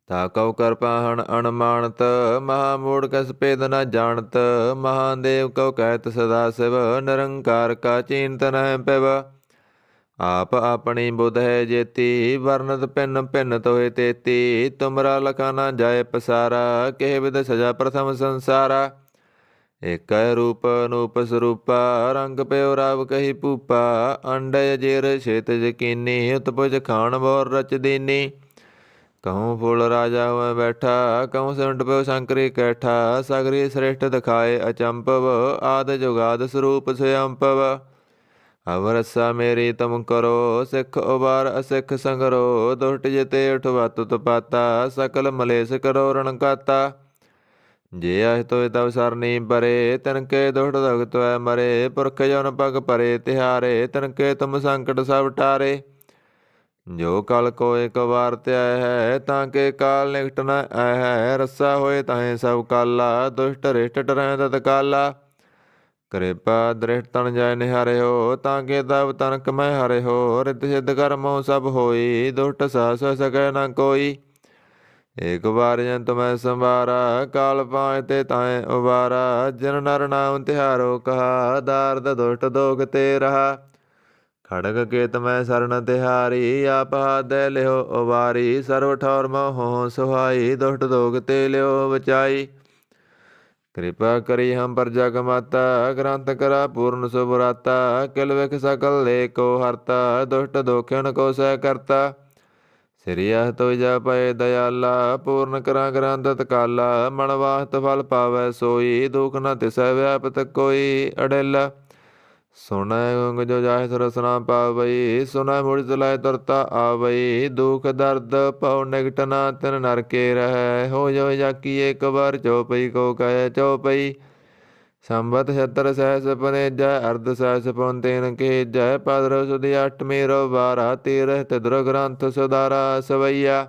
ਤਾਕਉ ਕਰ ਪਾਹਣ ਅਣਮਾਨਤ, ਮਹਾ ਮੂੜ ਕਸ ਭੇਦ ਨ ਜਾਣਤ। ਮਹਾਦੇਵ ਕਉ ਕਹਿਤ ਸਦਾ ਸਿਵ, ਨਿਰੰਕਾਰ ਕਾ ਚੀਨਤ ਨਹਿ ਪਿਵ। ਆਪ ਆਪਣੀ ਬੁਧ ਹੈ ਜੇਤੀ, ਵਰਨਤ ਭਿੰਨ ਭਿੰਨ ਤੋਹਿ ਤੇਤੀ। ਤੁਮਰਾ ਲਖਾ ਨਾ ਜਾਏ ਪਸਾਰਾ, ਕਿਹ ਵਿਦ ਸਜਾ ਪ੍ਰਥਮ ਸੰਸਾਰਾ। ਏਕੈ ਰੂਪ ਅਨੂਪ ਸਰੂਪਾ, ਰੰਗ ਪਿਓ ਰਾਵ ਕਹੀ ਭੂਪਾ। ਅੰਡੈ ਅਜੇਰ ਛੇਤ ਯਕੀਨੀ, ਉਤਪੁਜ ਖਾਣ ਬੋਰ ਰਚ ਦੀਨੀ। ਕਹੂੰ ਫੁੱਲ ਰਾਜਾ ਹੋਇ ਬੈਠਾ, ਕਹੂੰ ਸਿਮਟ ਪਿਓ ਸ਼ੰਕਰੀ ਕੈਠਾ। ਸਗਰੀ ਸ੍ਰਿਸ਼ਟ ਦਿਖਾਏ ਅਚੰਭਵ, ਆਦ ਜੁਗਾਦ ਸਰੂਪ ਸਯੰਭਵ। ਅਵਰਸਾ ਮੇਰੀ ਤੁਮ ਕਰੋ, ਸਿੱਖ ਉਬਾਰ ਅਸਿੱਖ ਸੰਗਰੋ। ਦੁਸ਼ਟ ਜਿਤੇ ਉਠਵਤ ਉਤਪਾਤਾ, ਸਕਲ ਮਲੇਸ਼ ਕਰੋ ਰਣ ਘਾਤਾ। ਜੇ ਅਹਿ ਤੋਇ ਤਵ ਸਰਨੀ ਪਰੇ, ਤਿਨਕੇ ਦੁਸ਼ਟ ਦਗਤ ਹੋਇ ਮਰੇ। ਪੁਰਖ ਜਨ ਪਗ ਪਰੇ ਤਿਹਾਰੇ, ਤਿਨਕੇ ਤੁਮ ਸੰਕਟ ਸਭ ਟਾਰੇ। ਜੋ ਕਲ ਕੋ ਇਕ ਵਾਰ ਧਿਆਇ ਹੈ, ਤਾਂ ਕੇ ਕਾਲ ਨਿਕਟ ਨ ਆਇ ਹੈ। ਰੱਸਾ ਹੋਏ ਤਾਹੇ ਸਭ ਕਾਲਾ, ਦੁਸ਼ਟ ਰਿਸ਼ਟ ਟਰੈ ਤਤਕਾਲਾ। ਕਿਰਪਾ ਦ੍ਰਿਸ਼ਟ ਤਨ ਜੈ ਨਿਹਾਰਿਓ, ਤਾਂ ਕੇ ਤਬ ਤਨ ਕਮੈ ਹਰਿਓ। ਰਿਤ ਸਿਧ ਕਰਮੋ ਸਭ ਹੋਈ, ਦੁਸ਼ਟ ਸਾਹਸ ਸਕੈ ਨ ਕੋਈ। ਏਕ ਵਾਰ ਜਨ ਤੁਮੈ ਸੰਵਾਰਾ, ਕਾਲ ਪਾਇ ਤੇ ਤਾਹੇ ਉਬਾਰਾ। ਜਿਨ ਨਰ ਨਾਮ ਤਿਹਾਰੋ ਕਹਾ, ਦਾਰਦ ਦੁਸ਼ਟ ਦੋਖ ਤੇ ਰਹਾ। ਖੜਗ ਕੇਤ ਮੈਂ ਸਰਣ ਤਿਹਾਰੀ, ਆਪ ਹਾਥੈ ਲਿਓ ਉਬਾਰੀ। ਸਰਵ ਠੌਰ ਮੋਹ ਸੁਹਾਈ, ਦੁਸ਼ਟ ਦੋਖ ਤੇ ਲਿਓ ਬਚਾਈ। ਕਿਰਪਾ ਕਰੀ ਹਮ ਪਰਜਾ ਕਮਾਤਾ, ਗ੍ਰੰਥ ਕਰਾ ਪੂਰਨ ਸੁਭਰਾਤਾ। ਕਿਲ ਵਿਖ ਸਕਲ ਲੇ ਕੋ ਹਰਤਾ, ਦੁਸ਼ਟ ਦੋਖਿਣ ਕੋ ਸਹਿ ਕਰਤਾ। ਸ੍ਰੀ ਅਹ ਤੋਇ ਜਾ ਪਏ ਦਇਆਲਾ, ਪੂਰਨ ਕਰਾਂ ਗ੍ਰੰਥ ਤਤਕਾਲਾ। ਮਨ ਵਾਸਤ ਫਲ ਪਾਵੈ ਸੋਈ, ਦੁਖ ਨ ਤਿਸੈ ਵਿਆਪਤ ਕੋਈ। ਅੜਿਲ ਸੁਣੈ ਗੁੰਗ ਜੋ ਜਾਹਿ ਸੁਰਸ ਨਾ ਪਾਵਈ, ਸੁਣੈ ਮੁੜ ਚਲਾਇ ਤੁਰਤਾ ਆਵਈ। ਦੁਖ ਦਰਦ ਭਉ ਨਿਕਟ ਨਾ ਤਿਨ ਨਰ ਕੇ ਰਹੈ, ਹੋ ਜੋ ਜਾਕੀ ਏਕ ਵਾਰ ਚਉਪਈ ਕੋ ਕਹਿ ਚਉਪਈ। ਸੰਬਤ 76 ਸਹਿਸ ਪਨੇਜੈ, ਅਰਧ ਸਹਿਸ ਪਉਨ ਤੇਨ ਕੇਜੈ। ਭਾਦਰਵ ਸੁਦੀ ਅਸ਼ਟਮੀ ਰੋ ਬਾਰਾ, ਤੀਰਹ ਤਿਦਰੁ ਗ੍ਰੰਥ ਸੁਦਾਰਾ ਸਵਈਆ।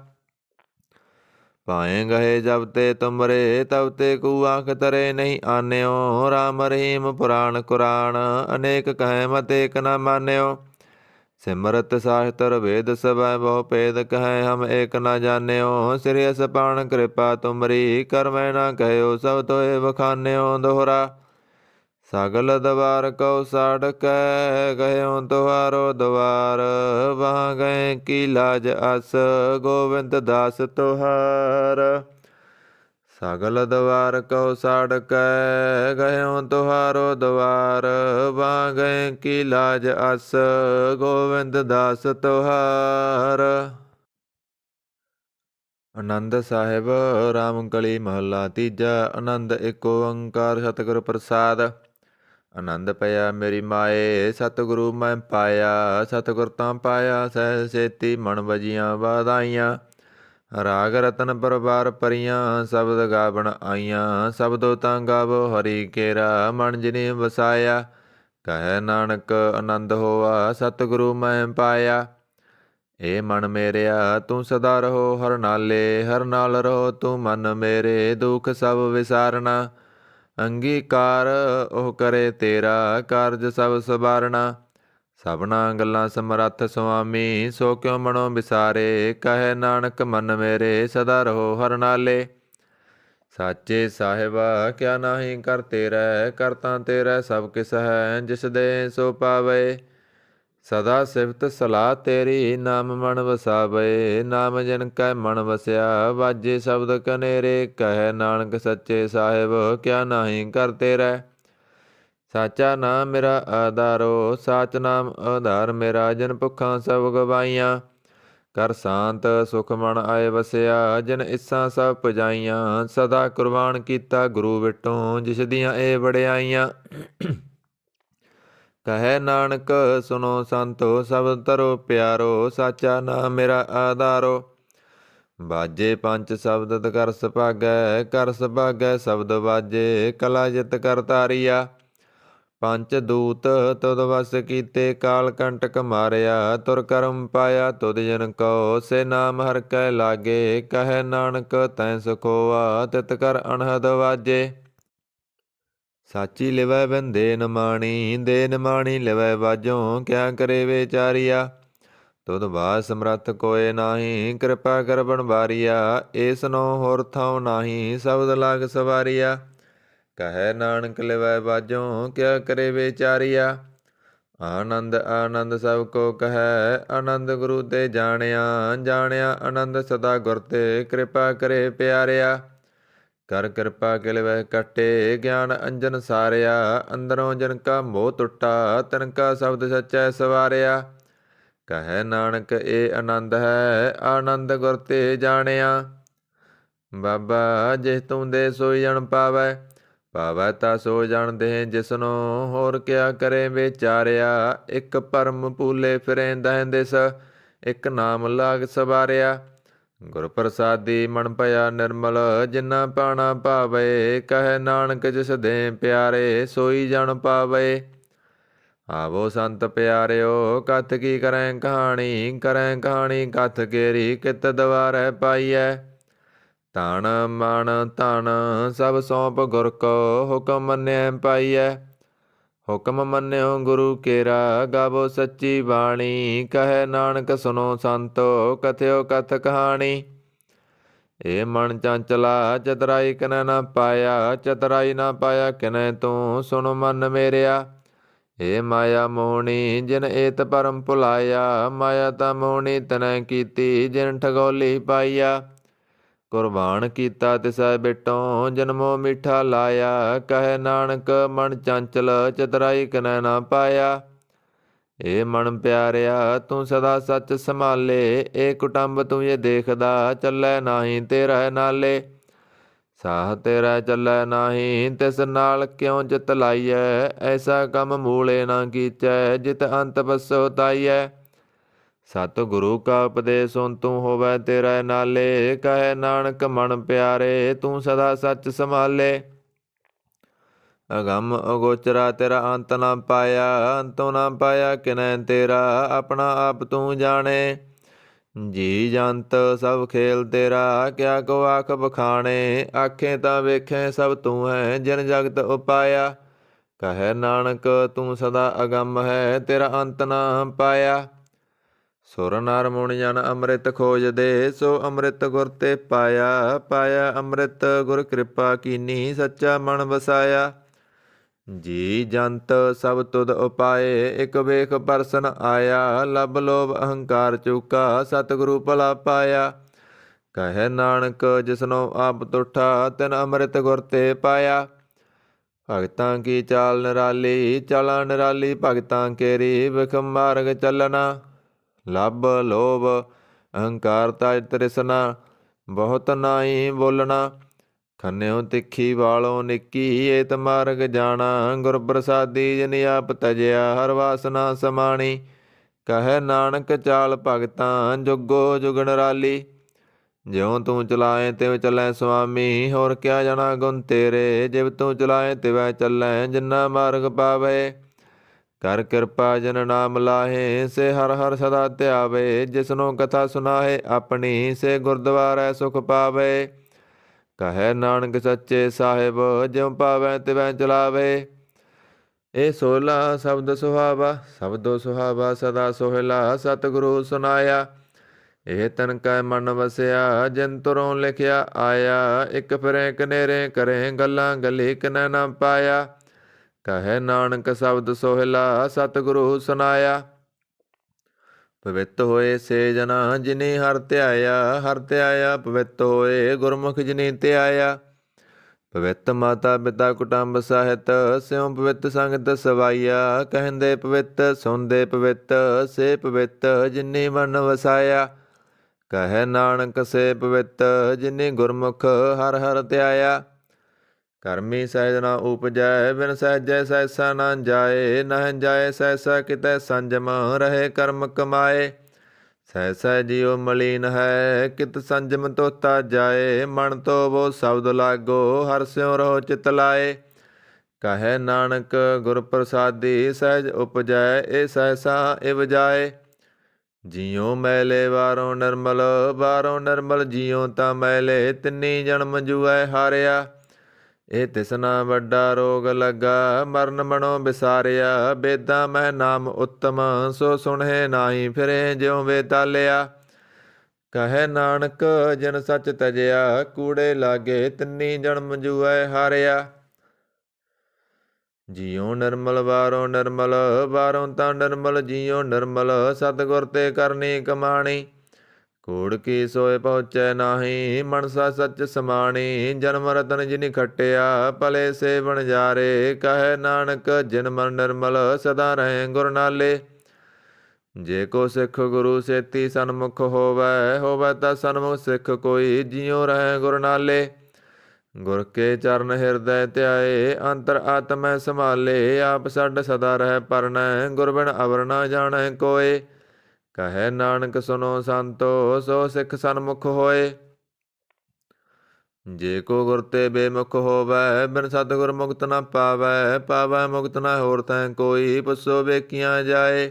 ਪਾਏ ਗਏ ਜਬ ਤੇ ਤੁਮਰੇ, ਤਬ ਤੇ ਕੂ ਆਖ ਤਰੇ ਨਹੀਂ ਆਨਿਓ। ਰਾਮ ਰਹੀਮ ਪੁਰਾਣ ਕੁਰਾਨ, ਅਨੇਕ ਕਹਿ ਮਤ ਏਕ ਨ ਮਾਨਿਓ। ਸਿਮਰਤ ਸਾਹਿਤਰ ਵੇਦ ਸਭੈ, ਬਹੁ ਭੇਦ ਕਹਿ ਹਮ ਏਕ ਨ ਜਾਣਿਓ। ਸ੍ਰੀ ਅਸਪਾਨ ਕਿਰਪਾ ਤੁਮਰੀ, ਕਰਮੈ ਨ ਕਹਿਓ ਸਭ ਤੋਏ ਬਖਾਨਿਓ। ਦੋਹਰਾ ਸਗਲ ਦਵਾਰ ਕਉ ਸਾੜਕੈ, ਗਇਓ ਤੁਹਾਰੋ ਦਵਾਰ। ਵਾਹ ਗਏ ਕੀ ਲਾਜ ਅਸ, ਗੋਬਿੰਦ ਦਾਸ ਤੁਹਾਰ। ਸਗਲ ਦਵਾਰ ਕਉ ਸਾੜਕੈ, ਗਇਓ ਤੁਹਾਰੋ ਦਵਾਰ। ਵਾਹ ਗਏ ਕੀ ਲਾਜ ਅਸ, ਗੋਬਿੰਦ ਦਾਸ ਤੁਹਾਰ। ਆਨੰਦ ਸਾਹਿਬ ਰਾਮ ਕਲੀ ਮਹੱਲਾ ਤੀਜਾ। ਆਨੰਦ ਏਕ ਓੰਕਾਰ ਸਤਿਗੁਰ ਪ੍ਰਸਾਦ। ਆਨੰਦ ਪਿਆ ਮੇਰੀ ਮਾਏ, ਸਤਿਗੁਰੂ ਮੈਂ ਪਾਇਆ। ਸਤਿਗੁਰ ਤਾਂ ਪਾਇਆ ਸਹਿ ਸੇਤੀ, ਮਨ ਵਜੀਆਂ ਵਾਧਾਈਆਂ। ਰਾਗ ਰਤਨ ਪਰਵਾਰ ਪਰੀਆਂ, ਸ਼ਬਦ ਗਾਵਣ ਆਈਆਂ। ਸ਼ਬਦੋ ਤਾਂ ਗਾਵੋ ਹਰੀ ਕੇਰਾ, ਮਨ ਜਿਨੀ ਵਸਾਇਆ। ਕਹਿ ਨਾਨਕ ਆਨੰਦ ਹੋਆ, ਸਤਿਗੁਰੂ ਮੈਂ ਪਾਇਆ। ਏ ਮਨ ਮੇਰਿਆ ਤੂੰ ਸਦਾ ਰਹੋ ਹਰ ਨਾਲੇ, ਹਰ ਨਾਲ ਰਹੋ ਤੂੰ ਮਨ ਮੇਰੇ। ਦੁਖ ਸਭ ਵਿਸਾਰਨਾ, ਅੰਗੀਕਾਰ ਉਹ ਕਰੇ ਤੇਰਾ। ਕਾਰਜ ਸਭ ਸਵਾਰਨਾ, ਸਭਨਾ ਗੱਲਾਂ ਸਮਰੱਥ ਸੁਆਮੀ। ਸੋ ਕਿਉ ਮਨੋ ਵਿਸਾਰੇ, ਕਹੈ ਨਾਨਕ ਮਨ ਮੇਰੇ। ਸਦਾ ਰਹੋ ਹਰ ਨਾਲੇ। ਸਾਚੇ ਸਾਹਿਬਾ ਕਿਆ ਨਾਹੀ ਕਰ ਤੇਰੈ, ਕਰ ਤਾਂ ਤੇਰੈ ਸਭ ਕਿਸ ਹੈ। ਜਿਸ ਦੇ ਸੋ ਪਾਵੇ, ਸਦਾ ਸਿਫਤ ਸਲਾਹ ਤੇਰੀ। ਨਾਮ ਮਨ ਵਸਾਵੇ, ਨਾਮ ਜਿਨ ਕੈ ਮਨ ਵਸਿਆ। ਵਾਜੇ ਸ਼ਬਦ ਕਨੇਰੇ, ਕਹੈ ਨਾਨਕ ਸੱਚੇ ਸਾਹਿਬ ਕਿਆ ਨਾਹੀ ਕਰ ਤੇਰੈ। ਸਾਚਾ ਨਾਮ ਮੇਰਾ ਆਧਾਰੋ, ਸਾਚ ਨਾਮ ਆਧਾਰ ਮੇਰਾ। ਜਿਨ ਭੁੱਖਾਂ ਸਭ ਗਵਾਈਆਂ, ਕਰ ਸ਼ਾਂਤ ਸੁਖ ਮਨ ਆਏ ਵਸਿਆ। ਜਿਨ ਇੱਛਾ ਸਭ ਪੁਜਾਈਆਂ, ਸਦਾ ਕੁਰਬਾਨ ਕੀਤਾ ਗੁਰੂ ਵਿਟੋਂ। ਜਿਸ ਦੀਆਂ ਇਹ ਵਡਿਆਈਆਂ, ਕਹੈ ਨਾਨਕ ਸੁਨੋ ਸੰਤੋ। ਸਬਦ ਤਰੋ ਪਿਆਰੋ, ਸਾਚਾ ਨਾਮ ਮੇਰਾ ਆਧਾਰੋ। ਬਾਜੇ ਪੰਜ ਸ਼ਬਦ ਕਰ ਸੁਭਾਗੈ, ਕਰ ਸੁਭਾਗੈ ਸ਼ਬਦ ਬਾਜੇ, ਕਲਾ ਜਿਤ ਕਰ ਤਾਰੀਆ। ਪੰਜ ਦੂਤ ਤੁਧ ਵਸ ਕੀਤੇ, ਕਾਲ ਕੰਟਕ ਮਾਰਿਆ, ਤੁਰ ਕਰਮ ਪਾਇਆ ਤੁਧ ਜਨ ਕੋ, ਸੇ ਨਾਮ ਹਰਿ ਕੈ ਲਾਗੇ, ਕਹੈ ਨਾਨਕ ਤੈ ਸੁਖ ਹੋਆ, ਤਿਤ ਕਰ ਅਨਹਦ ਵਾਜੇ। ਸਾਚੀ ਲਿਵੈ ਬਿਨ ਦੇ ਨਿਮਾਣੀ, ਦੇ ਨਿਮਾਣੀ ਲਿਵੈ ਬਾਝੋਂ, ਕਿਆ ਕਰੇ ਵਿਚਾਰੀਆ। ਤੁਧ ਬਾਝ ਸਮਰੱਥ ਕੋਇ ਨਾਹੀ, ਕਿਰਪਾ ਕਰ ਬਣਵਾਰੀਆ, ਏਸ ਨੋ ਹੋਰ ਥਾਉ ਨਾਹੀ, ਸ਼ਬਦ ਲਾਗ ਸਵਾਰੀਆ। ਕਹੈ ਨਾਨਕ ਲਿਵੈ ਬਾਝੋਂ, ਕਿਆ ਕਰੇ ਵਿਚਾਰੀਆ। ਆਨੰਦ ਆਨੰਦ ਸਭ ਕੋ ਕਹੈ, ਆਨੰਦ ਗੁਰੂ ਤੇ ਜਾਣਿਆ, ਜਾਣਿਆ ਆਨੰਦ ਸਦਾ ਗੁਰ ਤੇ, ਕਿਰਪਾ ਕਰੇ ਪਿਆਰਿਆ। ਕਰ ਕਿਰਪਾ ਕਿਲ ਵਹਿ ਕੱਟੇ, ਗਿਆਨ ਅੰਜਨ ਸਾਰਿਆ, ਅੰਦਰੋਂ ਜਨ ਕਾ ਮੋਹ ਟੁੱਟਾ, ਤਿਨ ਕਾ ਸ਼ਬਦ ਸੱਚੈ ਸਵਾਰਿਆ। ਕਹੈ ਨਾਨਕ ਇਹ ਆਨੰਦ ਹੈ, ਆਨੰਦ ਗੁਰ ਤੇ ਜਾਣਿਆ। ਬਾਬਾ ਜਿਸ ਤੂੰ ਦੇ ਸੋਈ ਜਨ ਪਾਵੈ, ਪਾਵੈ ਤਾ ਸੋ ਜਨ ਦੇ ਜਿਸਨੋ, ਹੋਰ ਕਿਆ ਕਰੇ ਵਿਚਾਰਿਆ। ਇੱਕ ਪਰਮ ਭੂਲੇ ਫਿਰੇ ਦਹਿ ਦਿਸ, ਇੱਕ ਨਾਮ ਲਾਗ ਸਵਾਰਿਆ। ਗੁਰ ਪ੍ਰਸਾਦੀ ਮਨ ਭਇਆ ਨਿਰਮਲ, ਜਿਨਾ ਪਾਣਾ ਭਾਵੇ, ਕਹੈ ਨਾਨਕ ਜਿਸ ਦੇ ਪਿਆਰੇ, ਸੋਈ ਜਨ ਪਾਵੇ। ਆਵੋ ਸੰਤ ਪਿਆਰਿਓ ਕਥ ਕੀ ਕਰੈ ਕਹਾਣੀ, ਕਰੈ ਕਹਾਣੀ ਕਥ ਕੇਰੀ, ਕਿਤ ਦਵਾਰੈ ਪਾਈਐ। ਧਨ ਮਨ ਧਨ ਸਭ ਸੌਂਪ ਗੁਰ ਕੋ, ਹੁਕਮ ਮੰਨਿਐ ਪਾਈਐ। ਹੁਕਮ ਮੰਨਿਓ ਗੁਰੂ ਕੇਰਾ, ਗਾਵੋ ਸੱਚੀ ਬਾਣੀ, ਕਹੈ ਨਾਨਕ ਸੁਨੋ ਸੰਤੋ, ਕਥਿਓ ਕਥ ਕਹਾਣੀ। ਏ ਮਨ ਚੰਚਲਾ ਚਤਰਾਈ ਕਿਨੈ ਨਾ ਪਾਇਆ, ਚਤਰਾਈ ਨਾ ਪਾਇਆ ਕਿਨੈ ਤੂੰ, ਸੁਣ ਮਨ ਮੇਰਿਆ। ਏ ਮਾਇਆ ਮੋਹਣੀ ਜਿਨ ਏਤ ਭਰਮ ਭੁਲਾਇਆ, ਮਾਇਆ ਤਾਂ ਮੋਹਣੀ ਤਨੈ ਕੀਤੀ, ਜਿਨ ਠਗੋਲੀ ਪਾਈਆ। ਕੁਰਬਾਨ ਕੀਤਾ ਤਿਸੈ ਬਿਟੋਂ, ਜਨਮੋ ਮਿੱਠਾ ਲਾਇਆ, ਕਹੈ ਨਾਨਕ ਮਨ ਚੰਚਲ ਚਤਰਾਈ ਕਿਨੈ ਨਾ ਪਾਇਆ। ਏ ਮਨ ਪਿਆਰਿਆ ਤੂੰ ਸਦਾ ਸੱਚ ਸੰਭਾਲੇ, ਏ ਕੁਟੰਬ ਤੂੰ ਇਹ ਦੇਖਦਾ, ਚੱਲੈ ਨਾਹੀ ਤੇਰਾ ਨਾਲੇ। ਸਾਹ ਤੇਰਾ ਚੱਲੈ ਨਾਹੀ, ਤਿਸ ਨਾਲ ਕਿਉ ਚਿਤ ਲਾਈਐ, ਐਸਾ ਕੰਮ ਮੂਲੇ ਨਾ ਕੀਚੈ, ਜਿਤ ਅੰਤ ਪਛੁਤਾਈਐ। ਸਤਿ ਗੁਰੂ ਕਾ ਉਪਦੇਸ਼ ਸੁਣ ਤੂੰ ਹੋਵੈ ਤੇਰਾ ਨਾਲੇ, ਕਹੈ ਨਾਨਕ ਮਨ ਪਿਆਰੇ ਤੂੰ ਸਦਾ ਸੱਚ ਸੰਭਾਲੇ। ਅਗੰਮ ਅਗੋਚਰਾ ਤੇਰਾ ਅੰਤ ਨਾ ਪਾਇਆ, ਅੰਤੋਂ ਨਾ ਪਾਇਆ ਕਿਨੈ ਤੇਰਾ, ਆਪਣਾ ਆਪ ਤੂੰ ਜਾਣੇ। ਜੀ ਜੰਤ ਸਭ ਖੇਲ ਤੇਰਾ, ਕਿਆ ਕੋ ਆਖ ਬਖਾਣੇ, ਆਖੇ ਤਾਂ ਵੇਖੇ ਸਭ ਤੂੰ ਹੈ, ਜਿਨ ਜਗਤ ਉਪਾਇਆ। ਕਹੈ ਨਾਨਕ ਤੂੰ ਸਦਾ ਅਗੰਮ ਹੈ, ਤੇਰਾ ਅੰਤ ਨਾ ਪਾਇਆ। ਸੁਰ ਨਰ ਮੁਨਿ ਜਨ ਅੰਮ੍ਰਿਤ ਖੋਜਦੇ, ਸੋ ਅੰਮ੍ਰਿਤ ਗੁਰ ਤੇ ਪਾਇਆ। ਪਾਇਆ ਅੰਮ੍ਰਿਤ ਗੁਰ ਕਿਰਪਾ ਕੀਨੀ, ਸੱਚਾ ਮਨ ਵਸਾਇਆ। ਜੀ ਜੰਤ ਸਭ ਤੁਧ ਉਪਾਏ, ਇਕ ਵੇਖ ਪਰਸਨ ਆਇਆ, ਲਬ ਲੋਭ ਅਹੰਕਾਰ ਚੂਕਾ, ਸਤਿਗੁਰੂ ਭਲਾ ਪਾਇਆ। ਕਹੈ ਨਾਨਕ ਜਿਸਨੋ ਆਪ ਤੁਠਾ, ਤਿਨ ਅੰਮ੍ਰਿਤ ਗੁਰ ਤੇ ਪਾਇਆ। ਭਗਤਾਂ ਕੀ ਚਾਲ ਨਿਰਾਲੀ, ਚਾਲਾਂ ਨਿਰਾਲੀ ਭਗਤਾਂ ਕੇਰੀ, ਵਿਖਮ ਮਾਰਗ ਚੱਲਣਾ। ਲਬ ਲੋਭ ਅਹੰਕਾਰ ਤਾਜ ਤ੍ਰਿਸ਼ਨਾ, ਬਹੁਤ ਨਾਹੀ ਬੋਲਣਾ। ਖੰਨਿਓ ਤਿੱਖੀ ਵਾਲੋਂ ਨਿੱਕੀ, ਏਤ ਮਾਰਗ ਜਾਣਾ, ਗੁਰ ਪ੍ਰਸਾਦੀ ਜਿਨ ਆਪ ਤਜਿਆ, ਹਰ ਵਾਸਨਾ ਸਮਾਣੀ। ਕਹੈ ਨਾਨਕ ਚਾਲ ਭਗਤਾਂ ਜੁਗੋ ਜੁਗ ਨਿਰਾਲੀ, ਜਿਉ ਤੂੰ ਚਲਾਏ ਤਿਵ ਚੱਲੈ ਸੁਆਮੀ, ਹੋਰ ਕਿਆ ਜਾਣਾ ਗੁਣ ਤੇਰੇ, ਜਿਵ ਤੂੰ ਚਲਾਏ ਤਿਵੈ ਚੱਲੈ, ਜਿਨਾ ਮਾਰਗ ਪਾਵੇ। ਕਰ ਕਿਰਪਾ ਜਿਨ ਨਾਮ ਲਾਹੇ, ਸੇ ਹਰ ਹਰ ਸਦਾ ਧਿਆਵੇ, ਜਿਸਨੋ ਕਥਾ ਸੁਨਾਹੇ ਆਪਣੀ, ਸੇ ਗੁਰਦੁਆਰੈ ਸੁਖ ਪਾਵੇ। ਕਹੈ ਨਾਨਕ ਸੱਚੇ ਸਾਹਿਬ, ਜਿਉ ਪਾਵੈ ਤਿਵੈ ਚਲਾਵੇ। ਇਹ ਸੋਹਲਾ ਸ਼ਬਦ ਸੁਹਾਵਾ, ਸ਼ਬਦੋ ਸੁਹਾਵਾ ਸਦਾ ਸੋਹਿਲਾ, ਸਤਿਗੁਰੂ ਸੁਨਾਇਆ। ਇਹ ਤਨ ਕੈ ਮਨ ਵਸਿਆ, ਜਿਨ ਤੁਰੋਂ ਲਿਖਿਆ ਆਇਆ, ਇਕ ਫਿਰੇ ਕਨੇਰੇ ਕਰੇ, ਗੱਲਾਂ ਗਲੀ ਕਿਨੈ ਨਾ ਪਾਇਆ। ਕਹੈ ਨਾਨਕ ਸ਼ਬਦ ਸੋਹਿਲਾ, ਸਤਿਗੁਰੂ ਸੁਨਾਇਆ। ਪਵਿੱਤ ਹੋਏ ਸੇ ਜਨਾ ਜਿਨੀ ਹਰਿ ਧਿਆਇਆ, ਹਰਿ ਧਿਆਇਆ ਪਵਿੱਤ ਹੋਏ, ਗੁਰਮੁਖ ਜਿਨੀ ਧਿਆਇਆ। ਪਵਿੱਤ ਮਾਤਾ ਪਿਤਾ ਕੁਟੰਬ ਸਾਹਿਤ, ਸਿਉ ਪਵਿੱਤ ਸੰਗਤ ਸਵਾਈਆ। ਕਹਿੰਦੇ ਪਵਿੱਤ ਸੁਣਦੇ ਪਵਿੱਤ, ਸੇ ਪਵਿੱਤ ਜਿਨੀ ਮਨ ਵਸਾਇਆ। ਕਹੈ ਨਾਨਕ ਸੇ ਪਵਿੱਤ ਜਿਨੀ ਗੁਰਮੁਖ ਹਰਿ ਹਰਿ ਧਿਆਇਆ। ਕਰਮੀ ਸਹਿਜ ਨਾ ਉਪਜੈ, ਬਿਨ ਸਹਿਜੈ ਸਹਿਸਾ ਨਾ ਜਾਏ, ਨਾ ਜਾਏ ਸਹਿਸਾ ਕਿਤੈ ਸੰਜਮ, ਰਹੇ ਕਰਮ ਕਮਾਏ। ਸਹਿ ਸਹਿ ਜਿਉ ਮਲੀਨ ਹੈ, ਕਿਤ ਸੰਜਮ ਤੋਤਾ ਜਾਏ। ਮਨ ਤੋ ਬੋ ਸ਼ਬਦ ਲਾਗੋ, ਹਰਿ ਸਿਉ ਰਹੋ ਚਿਤ ਲਾਏ। ਕਹੈ ਨਾਨਕ ਗੁਰ ਪ੍ਰਸਾਦੀ, ਸਹਿਜ ਉਪਜੈ ਏ ਸਹਿਸਾ ਇਵ ਜਾਏ। ਜਿਉ ਮੈਲੇ ਵਾਰੋਂ ਨਿਰਮਲ, ਵਾਰੋਂ ਨਿਰਮਲ ਜਿਉ ਤਾਂ ਮੈਲੇ। ਤਿੰਨੀ ਜਨਮ ਜੂਐ ਹਾਰਿਆ, ਇਹ ਤਿਸਨਾ ਵੱਡਾ ਰੋਗ ਲੱਗਾ। ਮਰਨ ਮਨੋ ਵਿਸਾਰਿਆ, ਬੇਦਾਂ ਮਹਿ ਨਾਮ ਉੱਤਮ। ਸੋ ਸੁਣਹਿ ਨਾਹੀ ਫਿਰੇ, ਜਿਉ ਵੇਤਾਲਿਆ। ਕਹੈ ਨਾਨਕ ਜਿਨ ਸੱਚ ਤਜਿਆ, ਕੂੜੇ ਲਾਗੇ ਤਿੰਨੀ ਜਨਮ ਜੂਐ ਹਾਰਿਆ। ਜਿਉ ਨਿਰਮਲ ਵਾਰੋਂ ਨਿਰਮਲ, ਵਾਰੋਂ ਤਾਂ ਨਿਰਮਲ ਜਿਉ ਨਿਰਮਲ। ਸਤਿਗੁਰ ਤੇ ਕਰਨੀ ਕਮਾਣੀ, ਕੂੜ ਕੀ ਸੋਏ ਪਹੁੰਚੈ ਨਾਹੀ। ਮਨਸਾ ਸੱਚ ਸਮਾਣੀ, ਜਨਮ ਰਤਨ ਜਿਨਿ ਖਟਿਆ। ਭਲੇ ਸੇ ਵਣਜਾਰੇ, ਕਹੈ ਨਾਨਕ ਜਿਨ ਮਨ ਨਿਰਮਲ। ਸਦਾ ਰਹੇ ਗੁਰ ਨਾਲੇ, ਜੇ ਕੋ ਸਿੱਖ ਗੁਰੂ ਸੇਤੀ ਸਨਮੁਖ ਹੋਵੈ। ਹੋਵੈ ਤਾਂ ਸਨਮੁਖ ਸਿੱਖ ਕੋਈ, ਜਿਉ ਰਹੇ ਗੁਰ ਨਾਲੇ। ਗੁਰ ਕੇ ਚਰਨ ਹਿਰਦੈ ਧਿਆਏ, ਅੰਤਰ ਆਤਮੈ ਸੰਭਾਲੇ। ਆਪ ਛੱਡ ਸਦਾ ਰਹਿ ਪਰਨੈ, ਗੁਰ ਬਿਨ ਅਵਰ ਨਾ ਜਾਣੈ ਕੋਏ। ਕਹੈ ਨਾਨਕ ਸੁਨੋ ਸੰਤੋ, ਸੋ ਸਿੱਖ ਸਨਮੁਖ ਹੋਏ। ਜੇ ਕੋ ਗੁਰ ਤੇ ਬੇਮੁਖ ਹੋਵੈ, ਬਿਨ ਸਤਿਗੁਰ ਮੁਕਤ ਨਾ ਪਾਵੈ। ਪਾਵੈ ਮੁਕਤ ਨਾ ਹੋਰ ਤੈ ਕੋਈ, ਪੁੱਛੋ ਵੇਖੀਆਂ ਜਾਏ।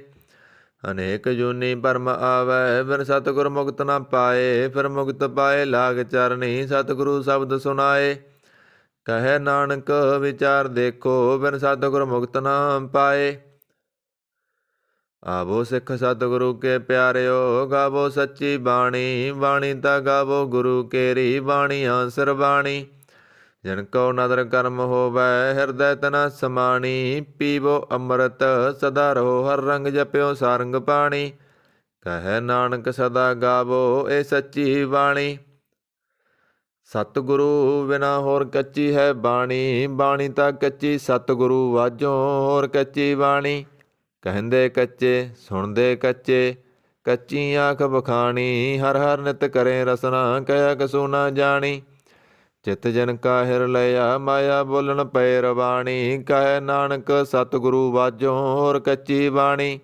ਅਨੇਕ ਜੂਨੀ ਭਰਮ ਆਵੈ, ਬਿਨ ਸਤਿਗੁਰ ਮੁਕਤ ਨਾ ਪਾਏ। ਫਿਰ ਮੁਕਤ ਪਾਏ ਲਾਗ ਚਰਨੀ, ਸਤਿਗੁਰੂ ਸ਼ਬਦ ਸੁਨਾਏ। ਕਹੈ ਨਾਨਕ ਵਿਚਾਰ ਦੇਖੋ, ਬਿਨ ਸਤਿਗੁਰ ਮੁਕਤ ਨਾ ਪਾਏ। ਆਵੋ ਸਿੱਖ ਸਤਿਗੁਰੂ ਕੇ ਪਿਆਰਿਓ, ਗਾਵੋ ਸੱਚੀ ਬਾਣੀ। ਬਾਣੀ ਤਾਂ ਗਾਵੋ ਗੁਰੂ ਕੇਰੀ, ਬਾਣੀ ਆਸਰ ਬਾਣੀ। ਜਿਨ ਕਉ ਨਦਰ ਕਰਮ ਹੋਵੈ, ਹਿਰਦੈ ਤਨਾ ਸਮਾਣੀ। ਪੀਵੋ ਅੰਮ੍ਰਿਤ ਸਦਾ ਰਹੋ, ਹਰ ਰੰਗ ਜਪਿਓ ਸਾਰੰਗ ਪਾਣੀ। ਕਹੈ ਨਾਨਕ ਸਦਾ ਗਾਵੋ ਏ ਸੱਚੀ ਬਾਣੀ। ਸਤਿਗੁਰੂ ਬਿਨਾ ਹੋਰ ਕੱਚੀ ਹੈ ਬਾਣੀ। ਬਾਣੀ ਤਾਂ ਕੱਚੀ ਸਤਿਗੁਰੂ ਵਾਜੋ, ਹੋਰ ਕੱਚੀ ਬਾਣੀ। ਕਹਿੰਦੇ ਕੱਚੇ ਸੁਣਦੇ ਕੱਚੇ, ਕੱਚੀ ਆਖ ਬਖਾਣੀ। ਹਰ ਹਰ ਨਿਤ ਕਰੇ ਰਸਨਾ, ਕਹਿਆ ਕਸੂ ਨਾ ਜਾਣੀ। ਚਿਤ ਜਨ ਕਾ ਹਿਰ ਲਿਆ, ਮਾਇਆ ਬੋਲਣ ਪਏ ਰਵਾਣੀ। ਕਹੈ ਨਾਨਕ ਸਤਿਗੁਰੂ ਵਾਜੋ, ਹੋਰ ਕੱਚੀ ਬਾਣੀ।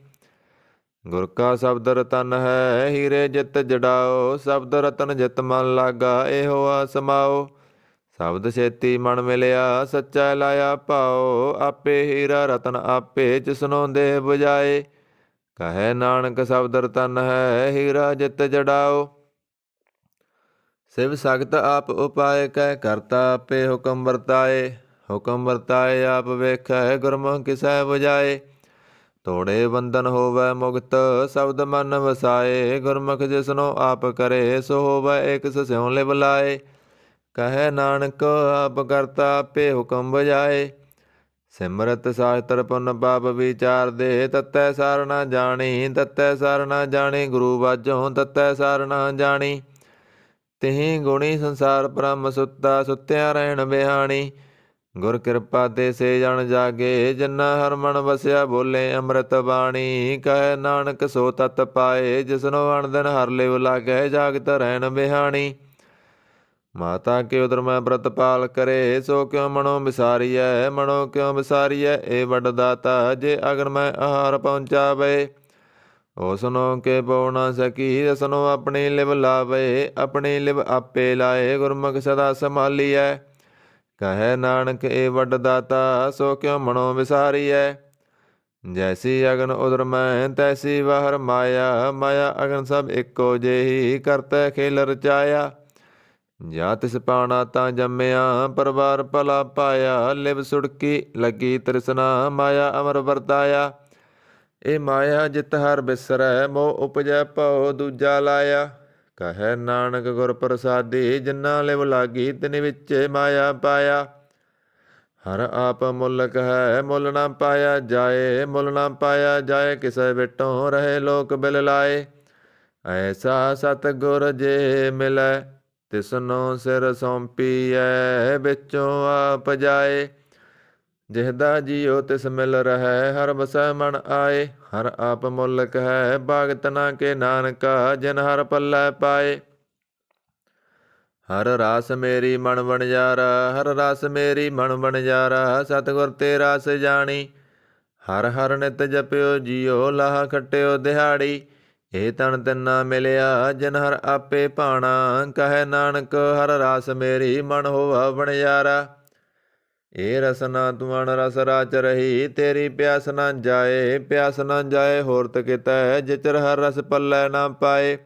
ਗੁਰ ਕਾ ਸ਼ਬਦ ਰਤਨ ਹੈ, ਹੀਰੇ ਜਿਤ ਜੜਾਓ। ਸ਼ਬਦ ਰਤਨ ਜਿਤ ਮਨ ਲਾਗਾ, ਇਹੋ ਆ ਸਮਾਓ। ਸ਼ਬਦ ਛੇਤੀ ਮਨ ਮਿਲਿਆ, ਸੱਚਾ ਲਾਇਆ ਭਾਓ। ਆਪੇ ਹੀਰਾ ਰਤਨ ਆਪੇ, ਜਿਸਨੋਂ ਦੇਹ ਬੁਝਾਏ। ਕਹੈ ਨਾਨਕ ਸ਼ਬਦ ਰਤਨ ਹੈ, ਹੀਰਾ ਜਿਤ ਜੜਾਓ। ਸਿਵ ਸਖਤ ਆਪ ਉਪਾਏ, ਕਹਿ ਕਰਤਾ ਆਪੇ ਹੁਕਮ ਵਰਤਾਏ। ਹੁਕਮ ਵਰਤਾਏ ਆਪ ਵੇਖੈ, ਗੁਰਮੁਖ ਕਿਸੈ ਬੁਝਾਏ। ਤੋੜੇ ਬੰਧਨ ਹੋਵੈ ਮੁਕਤ, ਸ਼ਬਦ ਮਨ ਵਸਾਏ। ਗੁਰਮੁਖ ਜਿਸਨੋ ਆਪ ਕਰੇ, ਸੋ ਹੋਵੈ ਏਕ ਸਿਉ ਲਿਵ ਲਾਏ। ਕਹੈ ਨਾਨਕ ਆਪ ਕਰਤਾ ਆਪੇ ਹੁਕਮ ਬੁਝਾਏ। ਸਿਮਰਤ ਸਾਸਤਰ ਪੁੰਨ ਪਾਪ ਵਿਚਾਰ ਦੇ, ਤਤੈ ਸਾਰ ਨਾ ਜਾਣੀ। ਤਤੈ ਸਾਰ ਨਾ ਜਾਣੀ ਗੁਰੂ ਵਾਜੋਂ, ਤਤੈ ਸਾਰ ਨਾ ਜਾਣੀ। ਤਿਹੀ ਗੁਣੀ ਸੰਸਾਰ ਬ੍ਰਹਮ ਸੁੱਤਾ, ਸੁੱਤਿਆ ਰਹਿਣ ਬਿਹਾਣੀ। ਗੁਰ ਕਿਰਪਾ ਤੇ ਸੇ ਜਨ ਜਾਗੇ, ਜਿਨਾ ਹਰ ਮਨ ਵਸਿਆ ਬੋਲੇ ਅੰਮ੍ਰਿਤ ਬਾਣੀ। ਕਹੈ ਨਾਨਕ ਸੋ ਤਤ ਪਾਏ, ਜਿਸਨੋ ਅਣ ਦਿਨ ਹਰ ਲਿਵ ਲਾਗੈ, ਜਾਗਤ ਰਹਿਣ ਬਿਹਾਣੀ। ਮਾਤਾ ਕੇ ਉਦਰ ਮੈਂ ਬ੍ਰਤ ਪਾਲ ਕਰੇ, ਸੋ ਕਿਉ ਮਨੋ ਵਿਸਾਰੀਐ। ਮਨੋ ਕਿਉ ਵਿਸਾਰੀਐ ਏ ਵੱਡ ਦਾਤਾ, ਜੇ ਅਗਨ ਮੈਂ ਆਹਾਰ ਪਹੁੰਚਾਵੇ। ਉਸਨੋ ਕੇ ਪਉ ਨਾ ਸਕੀ, ਰਸਨੋ ਆਪਣੀ ਲਿਵ ਲਾਵੇ। ਆਪਣੀ ਲਿਵ ਆਪੇ ਲਾਏ, ਗੁਰਮੁਖ ਸਦਾ ਸੰਭਾਲੀਐ। ਕਹੈ ਨਾਨਕ ਏ ਵੱਡ ਦਾਤਾ, ਸੋ ਕਿਉ ਮਨੋ ਵਿਸਾਰੀਐ। ਜੈਸੀ ਅਗਨ ਉਦਰ ਮੈਂ, ਤੈਸੀ ਬਾਹਰ ਮਾਇਆ। ਮਾਇਆ ਅਗਨ ਸਭ ਇੱਕੋ ਜਿਹੀ, ਕਰਤੈ ਖੇਲ ਰਚਾਇਆ। ਜਾਂ ਤਿਸ ਪਾਣਾ ਤਾਂ ਜੰਮਿਆ, ਪਰਵਾਰ ਭਲਾ ਪਾਇਆ। ਲਿਵ ਸੁੜਕੀ ਲੱਗੀ ਤ੍ਰਿਸ਼ਨਾ, ਮਾਇਆ ਅਮਰ ਵਰਤਾਇਆ। ਇਹ ਮਾਇਆ ਜਿਤ ਹਰ ਬਿਸਰੈ, ਮੋਹ ਉਪਜੈ ਭਉ ਦੂਜਾ ਲਾਇਆ। ਕਹੈ ਨਾਨਕ ਗੁਰ ਪ੍ਰਸਾਦੀ, ਜਿਨਾ ਲਿਵ ਲਾਗੀ ਤਿਨ ਵਿੱਚ ਮਾਇਆ ਪਾਇਆ। ਹਰ ਆਪ ਮੁਲਕ ਹੈ, ਮੁੱਲ ਨਾ ਪਾਇਆ ਜਾਏ। ਮੁੱਲ ਨਾ ਪਾਇਆ ਜਾਏ, ਕਿਸੇ ਵਿਟੋਂ ਰਹੇ ਲੋਕ ਬਿਲ ਲਾਏ। ਐਸਾ ਸਤਿਗੁਰ ਜੇ ਮਿਲੈ, ਤਿਸਨੋ ਸਿਰ ਸੌਂਪੀਐ। ਵਿੱਚੋਂ ਆਪ ਜਾਏ, ਜਿਹਦਾ ਜੀਉ ਤਿਸ ਮਿਲ ਰਹੈ, ਹਰ ਵਸੈ ਮਨ ਆਏ। ਹਰ ਆਪ ਮੁਲਕ ਹੈ, ਭਾਗਤ ਨਾ ਕੇ ਨਾਨਕਾ, ਜਿਨ ਹਰ ਪੱਲੇ ਪਾਏ। ਹਰ ਰਾਸ ਮੇਰੀ ਮਨ ਵਣਜਾਰਾ, ਹਰ ਰਾਸ ਮੇਰੀ ਮਨ ਵਣਜਾਰਾ। ਸਤਿਗੁਰ ਤੇ ਰਾਸ ਜਾਣੀ, ਹਰ ਹਰ ਨਿਤ ਜਪਿਓ ਜੀਓ। ਲਾਹਾ ਖੱਟਿਓ ਦਿਹਾੜੀ, ਇਹ ਤਨ ਤਿੰਨਾ ਮਿਲਿਆ ਜਿਨ ਹਰ ਆਪੇ ਭਾਣਾ। ਕਹੈ ਨਾਨਕ ਹਰ ਰਾਸ ਮੇਰੀ ਮਨ ਹੋਵਾ ਬਣਜਾਰਾ। ਇਹ ਰਸਨਾ ਤੂੰ ਅਣ ਰਸ ਰਾਚ ਰਹੀ ਤੇਰੀ ਪਿਆਸ ਨਾ ਜਾਏ। ਪਿਆਸ ਨਾ ਜਾਏ ਹੋਰਤ ਕਿਤੈ ਜਿਚਰ ਹਰ ਰਸ ਪੱਲੇ ਨਾ ਪਾਏ।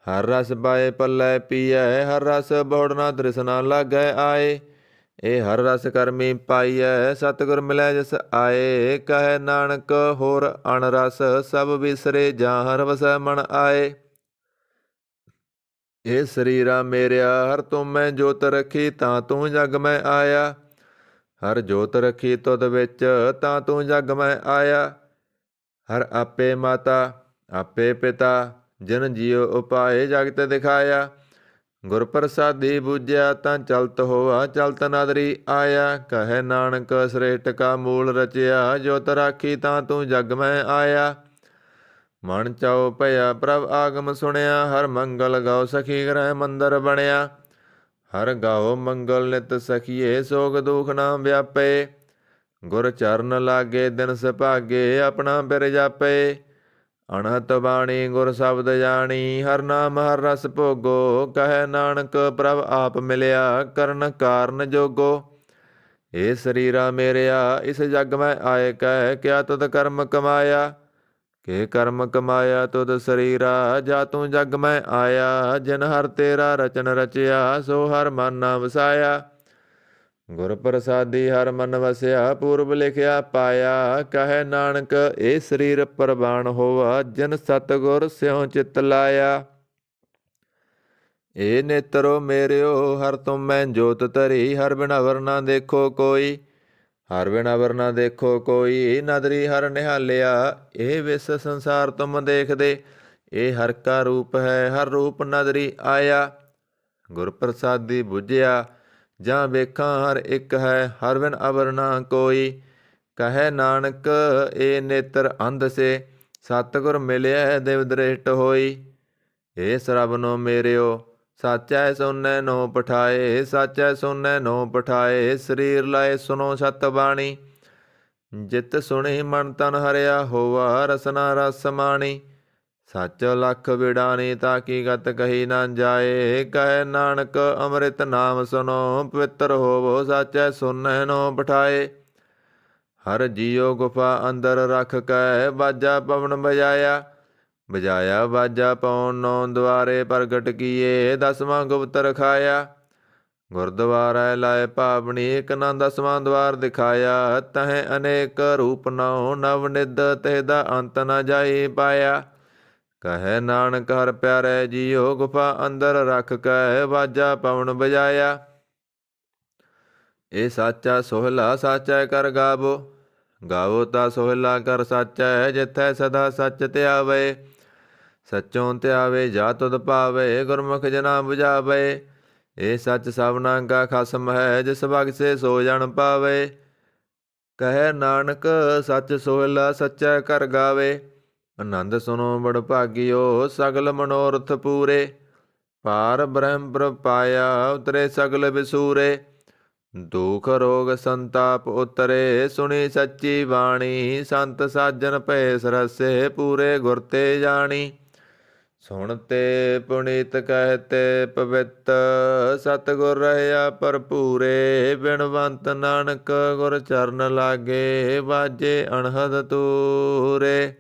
ਹਰ ਰਸ ਪਾਏ ਪੱਲੇ ਪੀਐ ਹਰ ਰਸ ਬਹੁੜ ਨਾ ਤ੍ਰਿਸ਼ਨਾ ਲਾਗੈ ਆਏ। ਇਹ ਹਰ ਰਸ ਕਰਮੀ ਪਾਈਐ ਸਤਿਗੁਰ ਮਿਲੈ ਜਿਸ ਆਏ। ਕਹੈ ਨਾਨਕ ਹੋਰ ਅਣ ਰਸ ਸਭ ਵਿਸਰੇ ਜਾਂ ਹਰ ਵਸੈ ਮਨ ਆਏ। ਇਹ ਸਰੀਰਾ ਮੇਰਿਆ ਹਰ ਤੁਮ ਮੈਂ ਜੋਤ ਰੱਖੀ ਤਾਂ ਤੂੰ ਜਗ ਮੈਂ ਆਇਆ। ਹਰ ਜੋਤ ਰੱਖੀ ਤੁਧ ਵਿੱਚ ਤਾਂ ਤੂੰ ਜਗ ਮੈਂ ਆਇਆ। ਹਰ ਆਪੇ ਮਾਤਾ ਆਪੇ ਪਿਤਾ ਜਿਨ ਜੀਉ ਉਪਾਏ ਜਗਤ ਦਿਖਾਇਆ। ਗੁਰ ਪ੍ਰਸਾਦੀ ਬੂਝਿਆ ਤਾਂ ਚਲਤ ਹੋਆ ਚਲਤ ਨਦਰੀ ਆਇਆ। ਕਹੈ ਨਾਨਕ ਸ੍ਰੇਸ਼ਟ ਕਾ ਮੂਲ ਰਚਿਆ ਜੋਤ ਰਾਖੀ ਤਾਂ ਤੂੰ ਜਗ ਮੈਂ ਆਇਆ। ਮਨ ਚਾਉ ਭਇਆ ਪ੍ਰਭ ਆਗਮ ਸੁਣਿਆ ਹਰ ਮੰਗਲ ਗਾਉ ਸਖੀ ਗ੍ਰਹਿ ਮੰਦਰ ਬਣਿਆ। ਹਰ ਗਾਓ ਮੰਗਲ ਨਿਤ ਸਖੀਏ ਸੋਗ ਦੁਖ ਨਾ ਵਿਆਪੇ। ਗੁਰ ਚਰਨ ਲਾਗੇ ਦਿਨ ਸੁਭਾਗੇ ਆਪਣਾ ਬਿਰ ਜਾਪੇ। ਅਣਹਤ ਬਾਣੀ ਗੁਰ ਸ਼ਬਦ ਜਾਣੀ ਹਰ ਨਾਮ ਹਰ ਰਸ ਭੋਗੋ। ਕਹੈ ਨਾਨਕ ਪ੍ਰਭ ਆਪ ਮਿਲਿਆ ਕਰਨ ਕਾਰਨ ਜੋਗੋ। ਇਹ ਸਰੀਰਾ ਮੇਰਿਆ ਇਸ ਜਗ ਮੈਂ ਆਏ ਕਹਿ ਕਿਆ ਤੁਧ ਕਰਮ ਕਮਾਇਆ। ਕਿ ਕਰਮ ਕਮਾਇਆ ਤੁਧ ਸਰੀਰਾ ਜਾ ਤੂੰ ਜਗ ਮੈਂ ਆਇਆ। ਜਿਨ ਹਰ ਤੇਰਾ ਰਚਨ ਰਚਿਆ ਸੋ ਹਰ ਮਨ ਨਾ ਵਸਾਇਆ। ਗੁਰ ਪ੍ਰਸਾਦੀ ਹਰ ਮਨ ਵਸਿਆ ਪੂਰਬ ਲਿਖਿਆ ਪਾਇਆ। ਕਹੈ ਨਾਨਕ ਇਹ ਸਰੀਰ ਪ੍ਰਵਾਨ ਹੋਵਾ ਜਿਨ ਸਤਿਗੁਰ ਸਿਉ ਚਿਤ ਲਾਇਆ। ਇਹ ਨੇਤਰੋ ਮੇਰਿਓ ਹਰ ਤੁਮ ਮੈਂ ਜੋਤ ਧਰੀ ਹਰ ਬਿਨ ਅਵਰ ਨਾ ਦੇਖੋ ਕੋਈ। ਹਰ ਬਿਨ ਅਵਰ ਨਾ ਦੇਖੋ ਕੋਈ ਨਦਰੀ ਹਰ ਨਿਹਾਲਿਆ। ਇਹ ਵਿਸ ਸੰਸਾਰ ਤੁਮ ਦੇਖਦੇ ਇਹ ਹਰ ਕਾ ਰੂਪ ਹੈ ਹਰ ਰੂਪ ਨਦਰੀ ਆਇਆ। ਗੁਰ ਪ੍ਰਸਾਦੀ ਬੁਝਿਆ ਜਾਂ ਵੇਖਾਂ ਹਰ ਇੱਕ ਹੈ ਹਰ ਬਿਨ ਅਵਰ ਨਾ ਕੋਈ। ਕਹੈ ਨਾਨਕ ਇਹ ਨੇਤਰ ਅੰਧ ਸੇ ਸਤਿਗੁਰ ਮਿਲਿਆ ਦਿਵ ਦ੍ਰਿਸ਼ਟ ਹੋਈ। ਇਹ ਸਰਬਨੋ ਮੇਰਿਓ ਸਾਚੈ ਸੋਨੈ ਨੋ ਪਠਾਏ। ਸਾਚੈ ਸੋਨੈ ਨੋ ਪਠਾਏ ਸਰੀਰ ਲਾਏ ਸੁਨੋ ਸਤ ਬਾਣੀ। ਜਿਤ ਸੁਣੀ ਮਨ ਤਨ ਹਰਿਆ ਹੋਵਾ ਰਸਨਾ ਰਸ ਮਾਣੀ। ਸੱਚ ਲਖ ਵਿਡਾਨੀ ਤਾਕੀ ਗਤ ਕਹੀ ਨਾ ਜਾਏ। ਕਹੈ ਨਾਨਕ ਅੰਮ੍ਰਿਤ ਨਾਮ ਸੁਨੋ ਪਵਿੱਤਰ ਹੋਵੋ ਸਾਚੈ ਸੋਨੈ ਨੋ ਪਠਾਏ। ਹਰ ਜੀਉ ਗੁਫਾ ਅੰਦਰ ਰਖ ਕੈ ਬਾਜਾ ਪਵਨ ਬਜਾਇਆ। ਬਜਾਇਆ ਬਾਜਾ ਪਉਨ ਨੌ ਦੁਆਰੇ ਪ੍ਰਗਟ ਕੀਏ 10ਵਾਂ ਗੁਪਤ ਰਖਾਇਆ। ਗੁਰਦੁਆਰਾ ਲਾਏ ਭਾਵਨੀ ਇਕ ਨਾ 10ਵਾਂ ਦੁਆਰ ਦਿਖਾਇਆ। ਤਹੇ ਅਨੇਕ ਰੂਪ ਨਉ ਨਵ ਨਿਧ ਤੇ ਦਾ ਅੰਤ ਨਾ ਜਾਈ ਪਾਇਆ। ਕਹੈ ਨਾਨਕ ਹਰ ਪਿਆਰੇ ਜੀਉ ਗੁਫਾ ਅੰਦਰ ਰਖ ਕੈ ਬਾਜਾ ਪਵਨ ਬਜਾਇਆ। ਇਹ ਸਾਚਾ ਸੋਹਿਲਾ ਸਾਚਾ ਕਰ ਗਾਵੋ। ਗਾਵੋ ਤਾ ਸੋਹਿਲਾ ਕਰ ਸਾਚੈ ਜਿਥੈ ਸਦਾ ਸੱਚ ਧਿਆਵੇ। ਸੱਚੋਂ ਧਿਆਵੇ ਜਾ ਤੁਧ ਭਾਵੇ ਗੁਰਮੁਖ ਜਨਾ ਬੁਝਾਵੇ। ਇਹ ਸੱਚ ਸਭਨਾ ਕਾ ਖਸਮ ਹੈ ਜਿਸ ਬਖਸ਼ੇ ਸੋ ਜਨ ਪਾਵੇ। ਕਹੈ ਨਾਨਕ ਸੱਚ ਸੋਹਿਲਾ ਸੱਚਾ ਕਰ ਗਾਵੇ। ਆਨੰਦ ਸੁਨੋ ਬੜ ਭਾਗਿਓ ਸਗਲ ਮਨੋਰਥ ਪੂਰੇ। ਪਾਰ ਬ੍ਰਹਮ ਪਾਇਆ ਉਤਰੇ ਸਗਲ ਵਿਸੂਰੇ। ਦੁਖ ਰੋਗ ਸੰਤਾਪ ਉਤਰੇ ਸੁਣੀ ਸੱਚੀ ਬਾਣੀ। ਸੰਤ ਸਾਜਨ ਭਏ ਸਰਸੇ ਪੂਰੇ ਗੁਰ ਤੇ ਜਾਣੀ। ਸੁਣਤੇ ਪੁਨੀਤ ਕਹਿਤੇ ਪਵਿੱਤ ਸਤਿਗੁਰ ਰਹਿਆ ਭਰਪੂਰੇ। ਬਿਨਵੰਤ ਨਾਨਕ ਗੁਰ ਚਰਨ ਲਾਗੇ ਬਾਜੇ ਅਣਹਦ ਤੂਰੇ।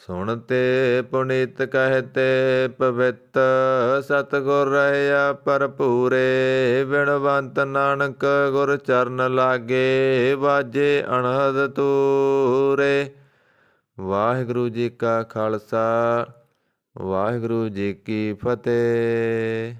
ਸੁਣਤੇ ਪੁਨੀਤ ਕਹਿਤੇ ਪਵਿੱਤ ਸਤਿਗੁਰ ਰਹਿਆ ਭਰਪੂਰੇ। ਬਿਨਵੰਤ ਨਾਨਕ ਗੁਰ ਚਰਨ ਲਾਗੇ ਬਾਜੇ ਅਣਹਦ ਤੂਰੇ। ਵਾਹਿਗੁਰੂ ਜੀ ਕਾ ਖਾਲਸਾ ਵਾਹਿਗੁਰੂ ਜੀ ਕੀ ਫਤਿਹ।